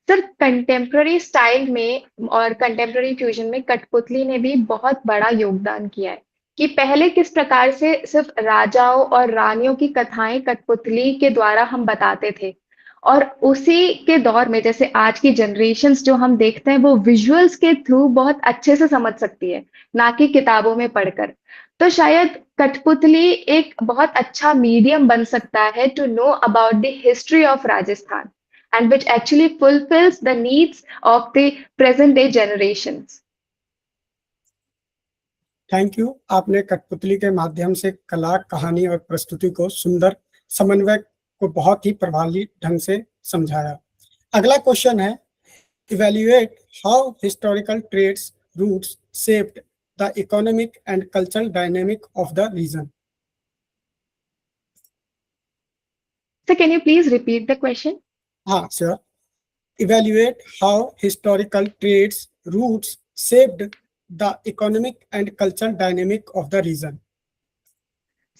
Speaker 5: Sir contemporary style में और कंटेम्प्ररी फ्यूजन में कठपुतली ने भी बहुत बड़ा योगदान किया है कि पहले किस प्रकार से सिर्फ राजाओं और रानियों की कथाएं कठपुतली के द्वारा हम बताते थे, और उसी के दौर में जैसे आज की जनरेशन्स जो हम देखते हैं वो विजुअल्स के थ्रू बहुत अच्छे से समझ सकती है, ना कि किताबों में पढ़कर। तो शायद कठपुतली एक बहुत अच्छा मीडियम बन सकता है to know about the history of Rajasthan and which actually fulfills the needs of the present day generations.
Speaker 1: Thank you. आपने कठपुतली के माध्यम से कला, कहानी और प्रस्तुति को सुंदर समन्वय को बहुत ही प्रभावी ढंग से समझाया। अगला क्वेश्चन है, evaluate how historical trades routes shaped the economic and cultural dynamic of the region.
Speaker 5: So can you please repeat the question?
Speaker 1: हाँ sir. Evaluate how historical traits roots shaped the economic and cultural dynamic of the region.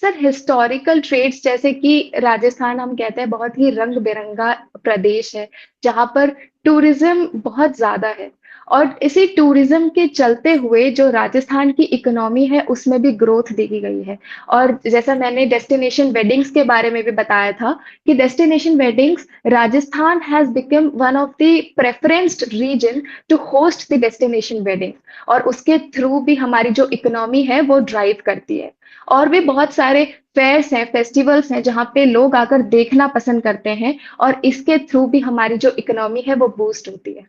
Speaker 5: Sir historical trades जैसे कि राजस्थान हम कहते हैं बहुत ही रंग बिरंगा प्रदेश है जहाँ पर टूरिज्म बहुत ज्यादा है, और इसी टूरिज्म के चलते हुए जो राजस्थान की इकोनॉमी है उसमें भी ग्रोथ देखी गई है। और जैसा मैंने डेस्टिनेशन वेडिंग्स के बारे में भी बताया था कि destination weddings Rajasthan has become one of the preferred region to host the destination wedding, और उसके थ्रू भी हमारी जो इकोनॉमी है वो ड्राइव करती है। और भी बहुत सारे फेयर्स हैं, फेस्टिवल्स हैं जहाँ पे लोग आकर देखना पसंद करते हैं, और इसके थ्रू भी हमारी जो इकोनॉमी है वो बूस्ट होती है।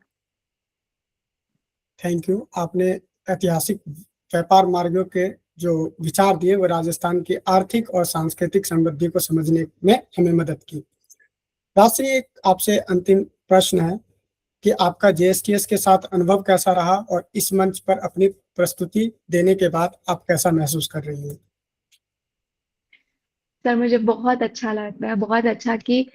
Speaker 1: Thank you. आपने ऐतिहासिक व्यापार मार्गों के जो विचार दिए वो राजस्थान की आर्थिक और सांस्कृतिक समृद्धि को समझने में हमें मदद की। राजश्री, एक आपसे अंतिम प्रश्न है कि आपका जेएसटीएस के साथ अनुभव कैसा रहा और इस मंच पर अपनी प्रस्तुति देने के बाद आप कैसा महसूस कर रही हैं?
Speaker 5: सर मुझे बहुत अच्छा लगता है, बहुत अच्छा कि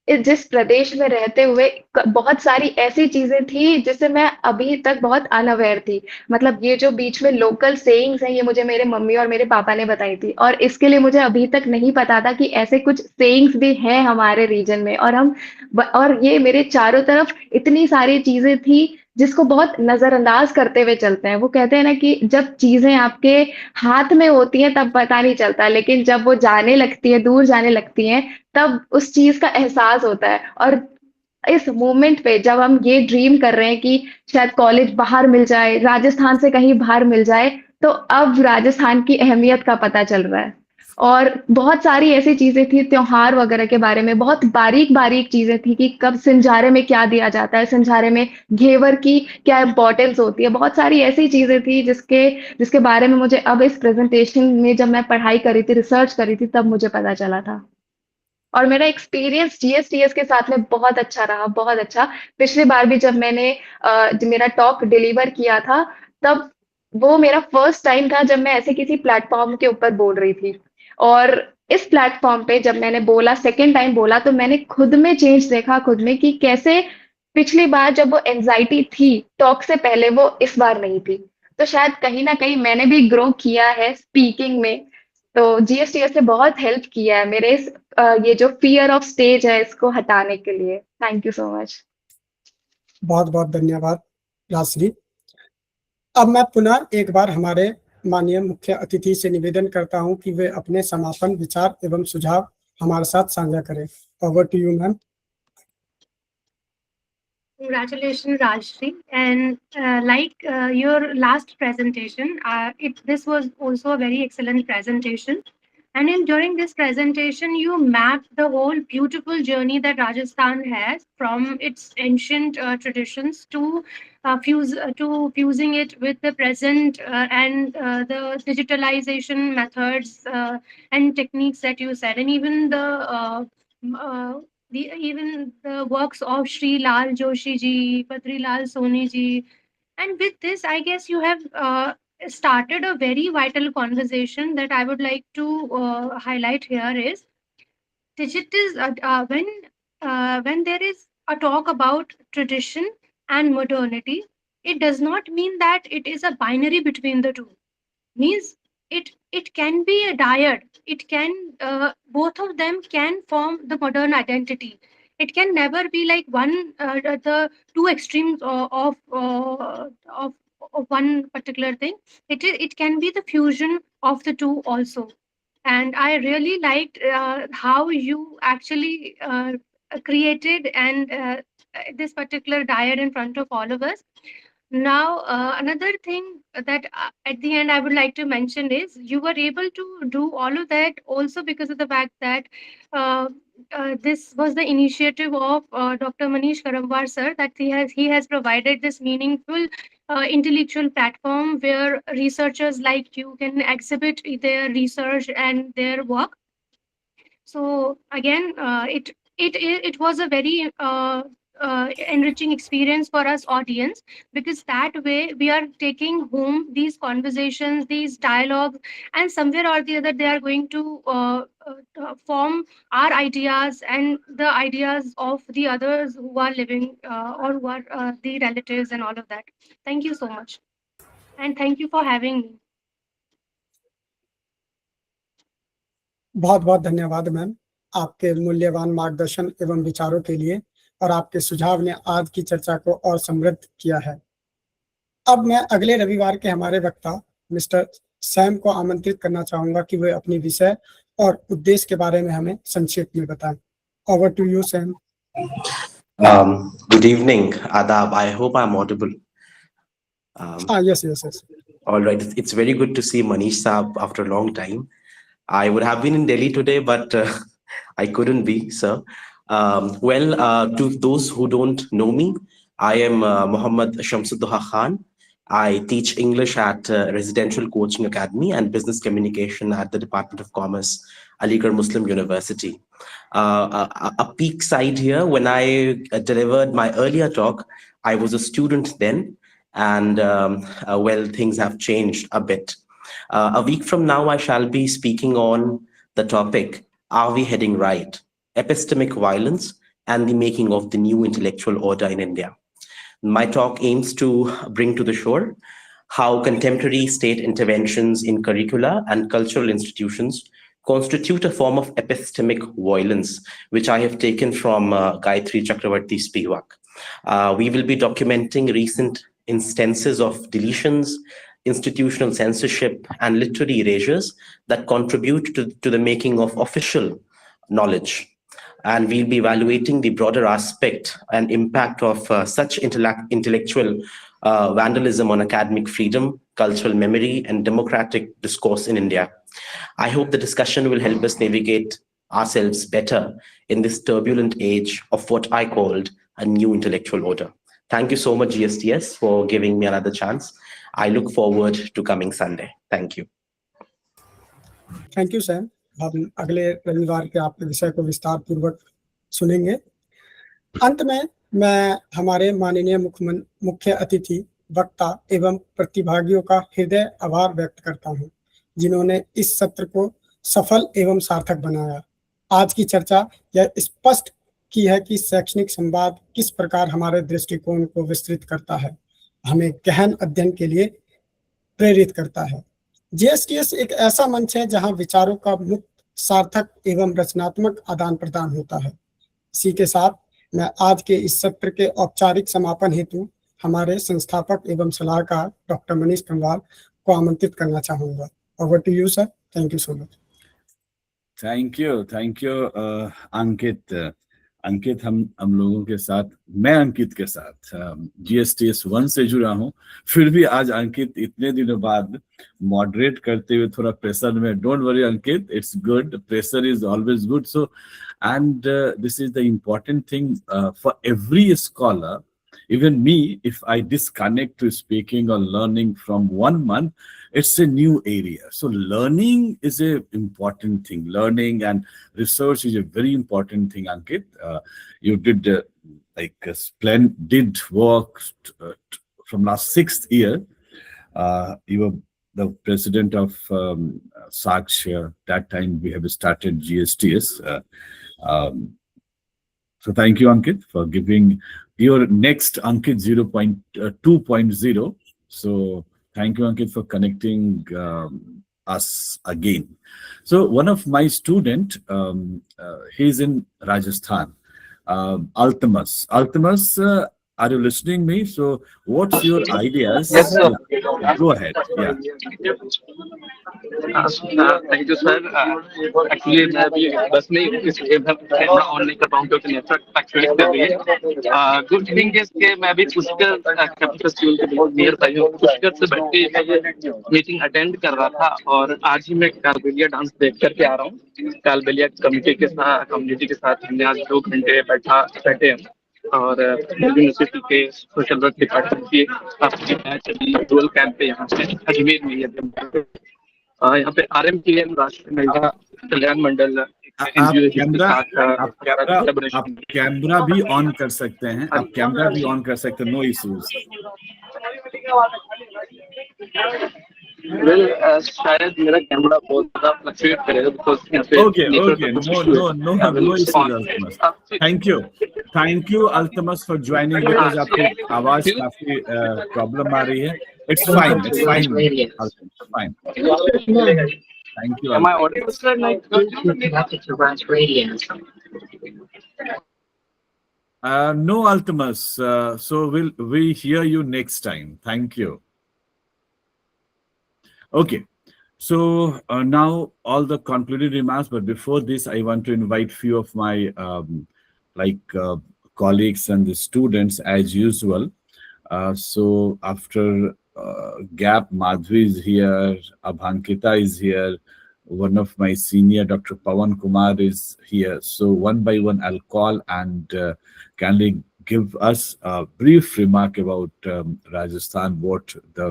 Speaker 5: जिस प्रदेश में रहते हुए बहुत सारी ऐसी चीजें थी जिससे मैं अभी तक बहुत अनअवेयर थी। मतलब ये जो बीच में लोकल सेइंग्स हैं ये मुझे मेरे मम्मी और मेरे पापा ने बताई थी, और इसके लिए मुझे अभी तक नहीं पता था कि ऐसे कुछ सेइंग्स भी हैं हमारे रीजन में। और ये मेरे चारों तरफ इतनी सारी चीजें थी जिसको बहुत नजरअंदाज करते हुए चलते हैं। वो कहते हैं ना कि जब चीजें आपके हाथ में होती हैं तब पता नहीं चलता, लेकिन जब वो जाने लगती है, दूर जाने लगती हैं, तब उस चीज का एहसास होता है। और इस मोमेंट पे जब हम ये ड्रीम कर रहे हैं कि शायद कॉलेज बाहर मिल जाए, राजस्थान से कहीं बाहर मिल जाए, तो अब राजस्थान की अहमियत का पता चल रहा है। और बहुत सारी ऐसी चीजें थी, त्योहार वगैरह के बारे में बहुत बारीक बारीक चीजें थी कि कब सिंझारे में क्या दिया जाता है, सिंझारे में घेवर की क्या इंपॉर्टेंस होती है। बहुत सारी ऐसी चीजें थी जिसके बारे में मुझे अब इस प्रेजेंटेशन में जब मैं पढ़ाई करी थी, रिसर्च करी थी, तब मुझे पता चला था। और मेरा एक्सपीरियंस जीएसटीएस के साथ में बहुत अच्छा रहा, बहुत अच्छा। पिछली बार भी जब मैंने मेरा टॉक डिलीवर किया था, तब वो मेरा फर्स्ट टाइम था जब मैं ऐसे किसी प्लेटफॉर्म के ऊपर बोल रही थी। और इस प्लेटफॉर्म पे जब मैंने बोला, सेकेंड टाइम बोला, तो मैंने खुद में चेंज देखा, खुद में कि कैसे पिछली बार जब वो एंजाइटी थी टॉक से पहले, वो इस बार नहीं थी। तो शायद कहीं ना कहीं मैंने भी ग्रो किया है स्पीकिंग में। तो जीएसटीएस ने बहुत हेल्प किया है मेरे ये जो फियर ऑफ स्टेज है इसको हटाने के लिए। Thank you so much.
Speaker 1: बहुत बहुत धन्यवाद राजश्री। अब मैं पुनः एक बार हमारे माननीय मुख्य अतिथि से निवेदन करता हूं कि वे अपने समापन विचार एवं सुझाव हमारे साथ साझा करें। Over to you ma'am.
Speaker 4: Congratulations, Rajshree. And like your last presentation, this was also a very excellent presentation. And during this presentation, you mapped the whole beautiful journey that Rajasthan has from its ancient traditions to fusing it with the present and the digitalization methods and techniques that you said, and even m- uh, even the works of Sri Lal Joshi ji, Patri Lal Soni ji. And with this, I guess you have started a very vital conversation that I would like to highlight here is digital. When there is a talk about tradition and modernity, it does not mean that it is a binary between the two. Means it can be a dyad. It can both of them can form the modern identity. It can never be like one the two extremes of one particular thing. It can be the fusion of the two also. And I really liked how you actually created and this particular diet in front of all of us. Now, another thing that at the end I would like to mention is you were able to do all of that also because of the fact that uh, this was the initiative of Dr. Manish Karamwar sir, that he has provided this meaningful intellectual platform where researchers like you can exhibit their research and their work. So again, it was a very enriching experience for us audience, because that way we are taking home these conversations, these dialogues, and somewhere or the other they are going to form our ideas and the ideas of the others who are living or who are the relatives and all of that. Thank you so much, and thank you for having me.
Speaker 1: बहुत बहुत धन्यवाद ma'am, आपके मूल्यवान मार्गदर्शन एवं विचारों के लिए, और आपके सुझाव ने आज की चर्चा को और समृद्ध किया है। अब मैं अगले रविवार के हमारे वक्ता मिस्टर सैम को आमंत्रित करना चाहूंगा कि वे अपनी विषय और उद्देश्य के बारे में हमें संक्षेप में बताएं। Over to you Sam.
Speaker 6: Good evening, Adab. I hope I'm audible.
Speaker 1: Yes.
Speaker 6: All right. It's very good to see Manish Saab after a long time. I would have been in Delhi today, but I couldn't be, sir. To those who don't know me, I am Muhammad Shamsuddha Khan. I teach English at Residential Coaching Academy and Business Communication at the Department of Commerce, Aligarh Muslim University. A peak side here, when I delivered my earlier talk, I was a student then, and things have changed a bit. A week from now, I shall be speaking on the topic, Are We Heading Right? Epistemic Violence and the Making of the New Intellectual Order in India. My talk aims to bring to the shore how contemporary state interventions in curricula and cultural institutions constitute a form of epistemic violence, which I have taken from Gayatri Chakravarti's Spivak. We will be documenting recent instances of deletions, institutional censorship, and literary erasures that contribute to the making of official knowledge. And we'll be evaluating the broader aspect and impact of such intellectual vandalism on academic freedom, cultural memory, and democratic discourse in India. I hope the discussion will help us navigate ourselves better in this turbulent age of what I called a new intellectual order. Thank you so much, GSTS, for giving me another chance. I look forward to coming Sunday. Thank you.
Speaker 1: Thank you Sam. हम अगले रविवार के आपके विषय को विस्तार पूर्वक सुनेंगे। अंत में मैं हमारे माननीय मुख्य अतिथि, वक्ता एवं प्रतिभागियों का हृदय आभार व्यक्त करता हूं, जिन्होंने इस सत्र को सफल एवं सार्थक बनाया। आज की चर्चा यह स्पष्ट की है कि शैक्षणिक संवाद किस प्रकार हमारे दृष्टिकोण को विस्तृत करता है, हमें गहन अध्ययन के लिए प्रेरित करता है। जीएसटीएस एक ऐसा मंच है जहां विचारों का मुक्त, सार्थक एवं रचनात्मक आदान प्रदान होता है। इसी के साथ मैं आज के इस सत्र के औपचारिक समापन हेतु हमारे संस्थापक एवं सलाहकार डॉक्टर मनीष कंवाल को आमंत्रित करना चाहूंगा। Over to you sir. Thank you so much.
Speaker 2: Thank you, Ankit. Ankit हम लोगों के साथ, मैं अंकित के साथ GSTS 1 से जुड़ा हूँ, फिर भी आज अंकित इतने दिनों बाद मॉडरेट करते हुए थोड़ा प्रेशर में. Don't worry Ankit, it's good, pressure is always good. So and this is the important thing for every scholar. Even me, if I disconnect to speaking or learning from 1 month, it's a new area. So learning is a important thing. Learning and research is a very important thing, Ankit. You did like a splendid work from last 6th year. You were the president of Saksh. That time we have started GSTS. So thank you, Ankit, for giving your next Ankit 2.0. So thank you, Ankit, for connecting us again. So one of my student, he's in Rajasthan, Altamas. Altamas, are you listening me? So what's your ideas?
Speaker 7: Yes, sir.
Speaker 2: Yeah. Go ahead. Yeah.
Speaker 7: Thank you sir. Actually मैं अभी बस में इसलिए मैं camera on नहीं कर पाऊँ क्योंकि नेटवर्क एक्चुअली कर रही है. गुड थिंग इज के मैं अभी पुष्कर कैंपस स्कूल के बहुत नियर बाई हूँ. पुष्कर से बैठ के ये मीटिंग अटेंड कर रहा था और आज ही मैं कालबेलिया डांस देख करके आ रहा हूँ. कालबेलिया कम्युनिटी के साथ हमने आज 2 घंटे बैठे हैं और यूनिवर्सिटी के सोशल वर्क डिपार्टमेंट की आपकी बैच अभी डुअल कैंप पे यहाँ पे अजमेर में यहाँ पे RMKM राष्ट्रीय महिला कल्याण मंडल
Speaker 2: आप कैमरा भी ऑन कर सकते हैं. आप कैमरा भी ऑन कर सकते हैं. No issues.
Speaker 7: शायद मेरा कैमरा बहुत ज्यादा फ्लक्चुएट करेगा बिकॉज़ यहाँ पे
Speaker 2: okay no issues. Thank you Altamash for joining. Because आपकी आवाज काफी प्रॉब्लम आ रही है. It's fine. Thank you.
Speaker 7: Am I audible, sir?
Speaker 8: Connected to Raj Radio.
Speaker 2: No, Altamas. So we hear you next time. Thank you. Okay. So now all the concluding remarks, but before this, I want to invite few of my colleagues and the students as usual. So after gap, Madhvi is here, Abhankita is here, one of my senior, Dr. Pawan Kumar is here. So one by one, I'll call and kindly give us a brief remark about Rajasthan, what the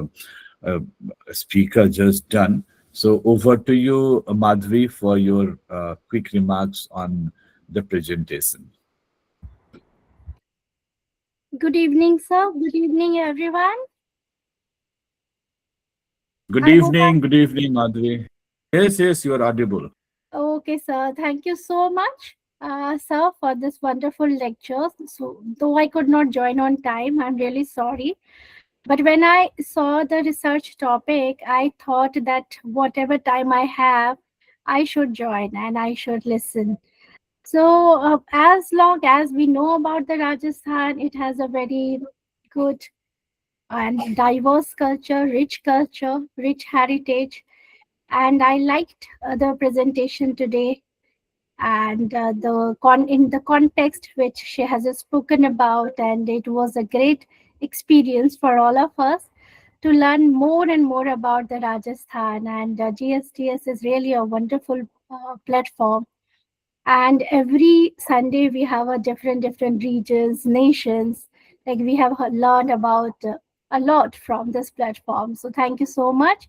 Speaker 2: speaker just done. So over to you, Madhvi, for your quick remarks on the presentation.
Speaker 4: Good evening, sir. Good evening, everyone.
Speaker 2: Good evening, Madhvi. Yes, you are audible.
Speaker 4: Okay, sir. Thank you so much, sir, for this wonderful lecture. So, though I could not join on time, I'm really sorry. But when I saw the research topic, I thought that whatever time I have, I should join and I should listen. So, as long as we know about the Rajasthan, it has a very good and diverse culture, rich heritage. And I liked the presentation today and in the context which she has spoken about, and it was a great experience for all of us to learn more and more about the Rajasthan. And GSTS is really a wonderful platform. And every Sunday we have a different regions, nations. Like we have learned about a lot from this platform. So thank you so much.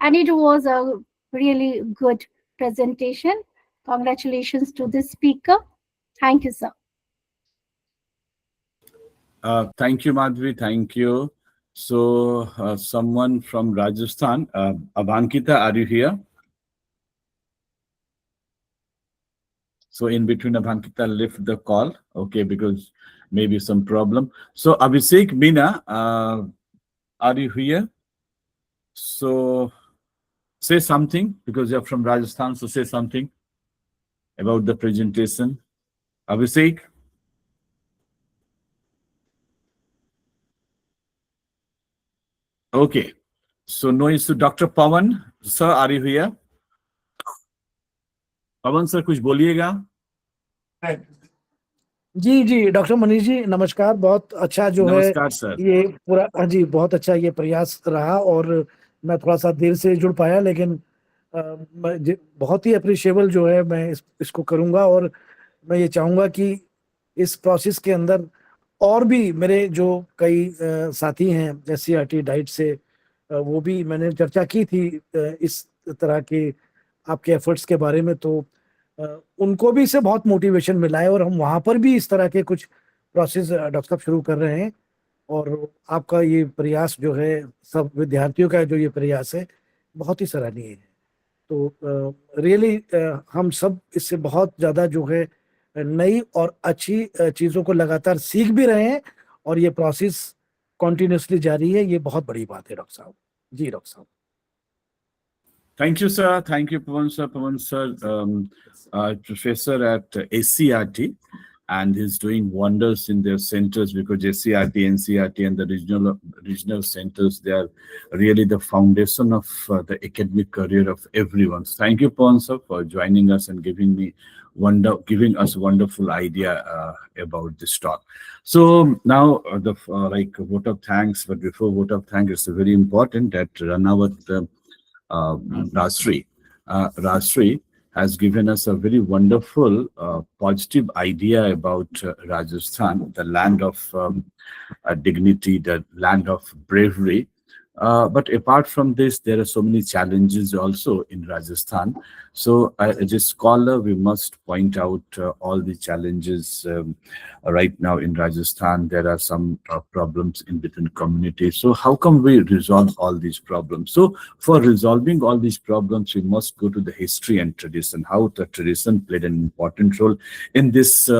Speaker 4: And it was a really good presentation. Congratulations to the speaker. Thank you, sir.
Speaker 2: Thank you, Madhvi. Thank you. So someone from Rajasthan, Abhankita, are you here? So in between, Abhankita left the call, okay, because maybe some problem. So Abhishek Meena, are you here? So say something, because you're from Rajasthan, so say something about the presentation. Abhishek? Okay, so no issue. Dr. Pawan, sir, are you here? Pawan sir कुछ बोलिएगा.
Speaker 9: जी जी doctor Manish ji नमस्कार। बहुत अच्छा जो है
Speaker 2: नमस्कार sir.
Speaker 9: ये पूरा, हाँ जी, बहुत अच्छा ये प्रयास रहा और मैं थोड़ा सा देर से जुड़ पाया, लेकिन बहुत ही अप्रिशिएबल जो है मैं इसको करूंगा। और मैं ये चाहूंगा कि इस प्रोसेस के अंदर और भी मेरे जो कई साथी हैं SCRT डाइट से, वो भी मैंने चर्चा की थी इस तरह के आपके एफर्ट्स के बारे में, तो उनको भी इससे बहुत मोटिवेशन मिला है और हम वहां पर भी इस तरह के कुछ प्रोसेस डॉक्टर साहब शुरू कर रहे हैं। और आपका ये प्रयास जो है, सब विद्यार्थियों का जो ये प्रयास है, बहुत ही सराहनीय है। तो रियली हम सब इससे बहुत ज़्यादा जो है नई और अच्छी चीज़ों को लगातार सीख भी रहे हैं, और ये प्रोसेस कॉन्टिन्यूसली जारी है। ये बहुत बड़ी बात है डॉक्टर साहब। जी डॉक्टर साहब।
Speaker 2: Thank you, sir. Thank you, Pawan sir. Pawan sir, professor at SCRT, and he's doing wonders in their centers, because SCRT, NCRT, and the regional centers, they are really the foundation of the academic career of everyone. Thank you, Pawan sir, for joining us and giving us wonderful idea about this talk. So now like vote of thanks, but before vote of thanks, it's very important that Ranawat Rajshree. Rajshree has given us a very wonderful, positive idea about Rajasthan, the land of dignity, the land of bravery. But apart from this, there are so many challenges also in Rajasthan. So as a scholar, we must point out all the challenges right now in Rajasthan. There are some problems in between communities. So how come we resolve all these problems? So for resolving all these problems, we must go to the history and tradition, how the tradition played an important role in this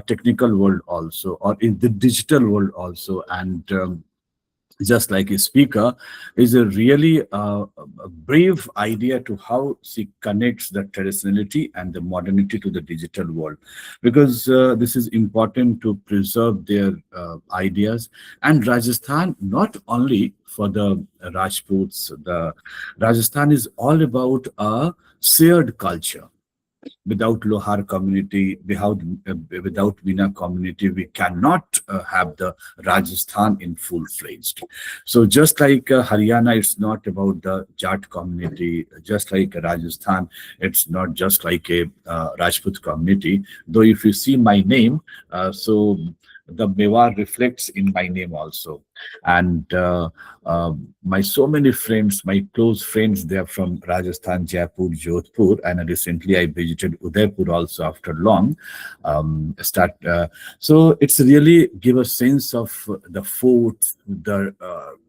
Speaker 2: technical world also, or in the digital world also. And just like a speaker is a really a brave idea to how she connects the traditionality and the modernity to the digital world, because this is important to preserve their ideas. And Rajasthan, not only for the Rajputs, the Rajasthan is all about a shared culture. Without Lohar community, without Veena community, we cannot have the Rajasthan in full-fledged. So just like Haryana, it's not about the Jat community. Just like Rajasthan, it's not just like a Rajput community. Though if you see my name, so the Mewar reflects in my name also. And my so many friends, my close friends, they are from Rajasthan, Jaipur, Jodhpur, and recently I visited Udaipur also after long. So it's really give a sense of the forts, the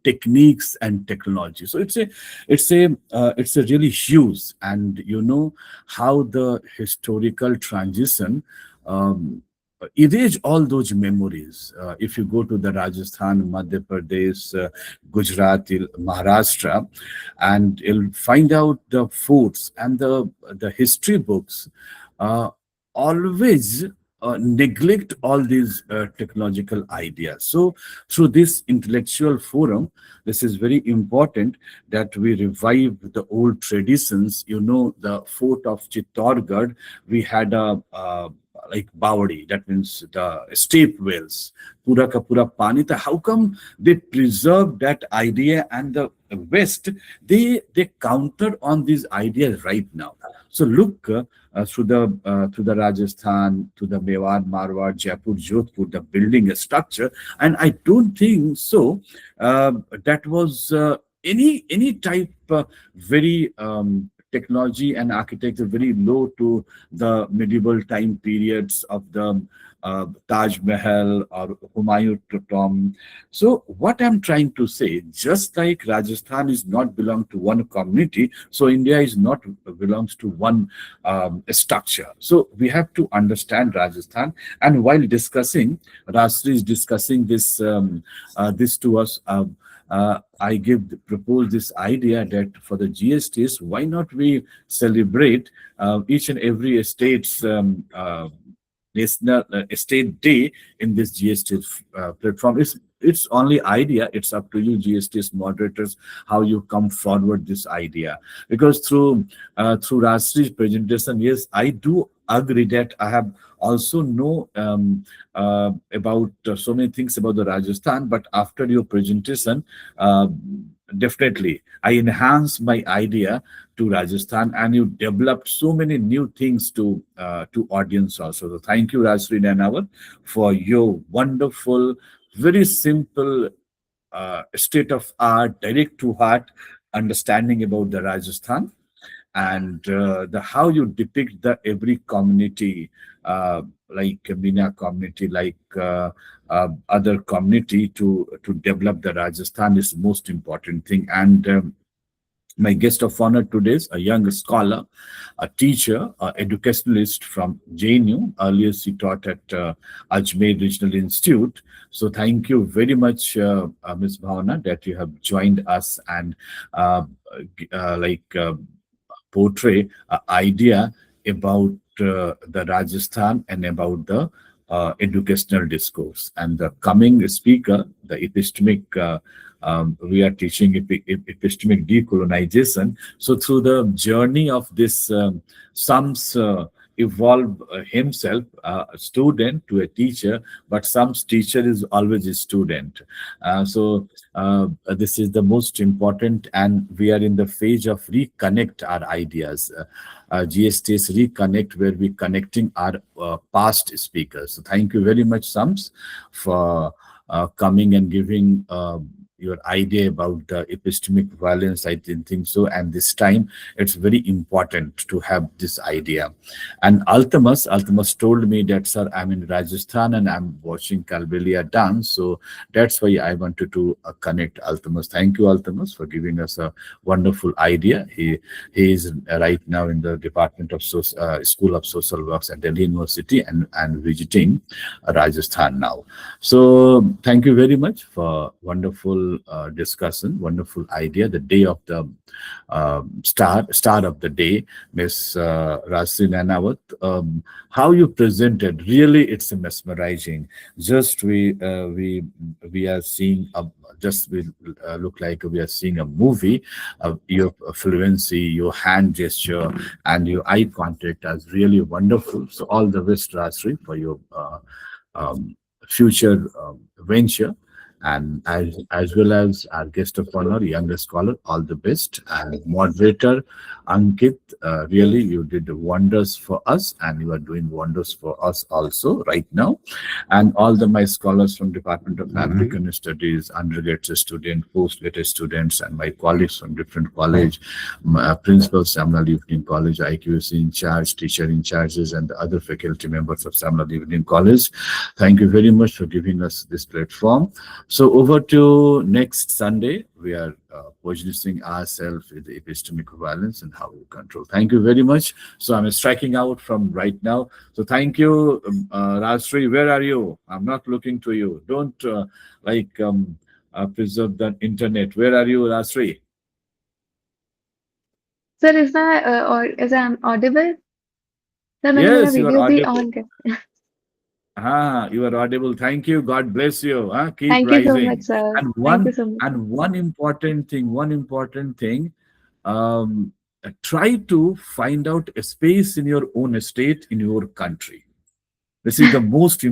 Speaker 2: techniques and technology. So it's a really huge, and you know how the historical transition erase all those memories. If you go to the Rajasthan, Madhya Pradesh, Gujarat, Maharashtra, and you'll find out the forts and the history books always neglect all these technological ideas. So through this intellectual forum, this is very important that we revive the old traditions. You know, the fort of Chittorgarh, we had a like Bawadi, that means the steep wells, pura ka pura pani. How come they preserve that idea, and the West, they counter on these ideas right now? So look through the Rajasthan, to the Mewar, Marwar, Jaipur, Jodhpur, the building structure, and I don't think so that was any type very technology and architecture very low to the medieval time periods of the Taj Mahal or Humayun tomb. So what I'm trying to say, just like Rajasthan is not belong to one community, so India is not belongs to one structure. So we have to understand Rajasthan. And while discussing, Rajshree is discussing this this to us. I propose this idea that for the GSTS, why not we celebrate each and every state's national state day in this GSTS platform. It's only idea. It's up to you, GSTS moderators, how you come forward this idea. Because through Rajshree's presentation, yes, I do agree that I have also know about so many things about the Rajasthan, but after your presentation, definitely I enhanced my idea to Rajasthan, and you developed so many new things to audience also. So thank you, Rajshree Nanawat, for your wonderful, very simple, state of art, direct to heart understanding about the Rajasthan, and the how you depict the every community, like Mina community, like other community to develop the Rajasthan is most important thing. And my guest of honor today is a young scholar, a teacher, an educationalist from JNU. Earlier, she taught at Ajmer Regional Institute. So thank you very much, Ms. Bhavana, that you have joined us and portray an idea about the Rajasthan and about the educational discourse. And the coming speaker, the epistemic, we are teaching epistemic decolonization. So through the journey of this, Shams evolve himself, a student to a teacher, but Shams teacher is always a student. So this is the most important, and we are in the phase of reconnect our ideas. GSTS Reconnect, where we connecting our past speakers. So thank you very much, Shams, for coming and giving your idea about the epistemic violence. I didn't think so, and this time it's very important to have this idea. And Altamas told me that, sir, I'm in Rajasthan and I'm watching Kalbelia dance, so that's why I wanted to connect Altamas. Thank you, Altamas, for giving us a wonderful idea. He is right now in the Department of School of Social Works at Delhi University and visiting Rajasthan now. So thank you very much for wonderful discussion, wonderful idea. The day of the star of the day, Miss Rajshree Nanawat, how you presented, really it's mesmerizing. Just we are seeing we look like we are seeing a movie. Your fluency, your hand gesture, and your eye contact is really wonderful. So all the best, Rajshree, for your future venture. And as well as our guest of honor, younger scholar, all the best. And moderator Ankit, really you did wonders for us, and you are doing wonders for us also right now. And all my scholars from Department of African Studies, undergraduate student, postgraduate students, and my colleagues from different college, principal Shyam Lal Evening College, IQC in charge, teacher in charges, and the other faculty members of Shyam Lal Evening College. Thank you very much for giving us this platform. So over to next Sunday, we are positioning ourselves with the epistemic violence and how we control. Thank you very much. So I'm striking out from right now. So thank you, Rajshree. Where are you? I'm not looking to you. Don't preserve the internet. Where are you, Rajshree?
Speaker 5: Sir, is I audible? Sir,
Speaker 2: Yes, you are
Speaker 5: video
Speaker 2: audible. You are audible. Thank you. God bless you. Keep
Speaker 5: Thank
Speaker 2: rising.
Speaker 5: you so much, sir.
Speaker 2: And
Speaker 5: Thank you so much.
Speaker 2: one important thing, try to find out a space in your own state, in your country. This is the most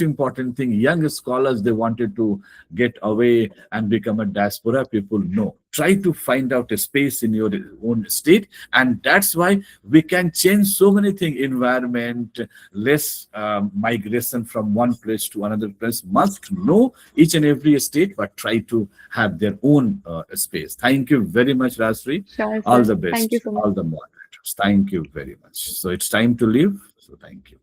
Speaker 2: important thing. Young scholars, they wanted to get away and become a diaspora people. No, try to find out a space in your own state, and that's why we can change so many things. Environment, less migration from one place to another place. Must know each and every state, but try to have their own space. Thank you very much, Rajshree.
Speaker 5: Sure,
Speaker 2: All
Speaker 5: sir.
Speaker 2: the best.
Speaker 5: Thank you so much.
Speaker 2: All the moderators. Thank you very much. So it's time to leave. So thank you.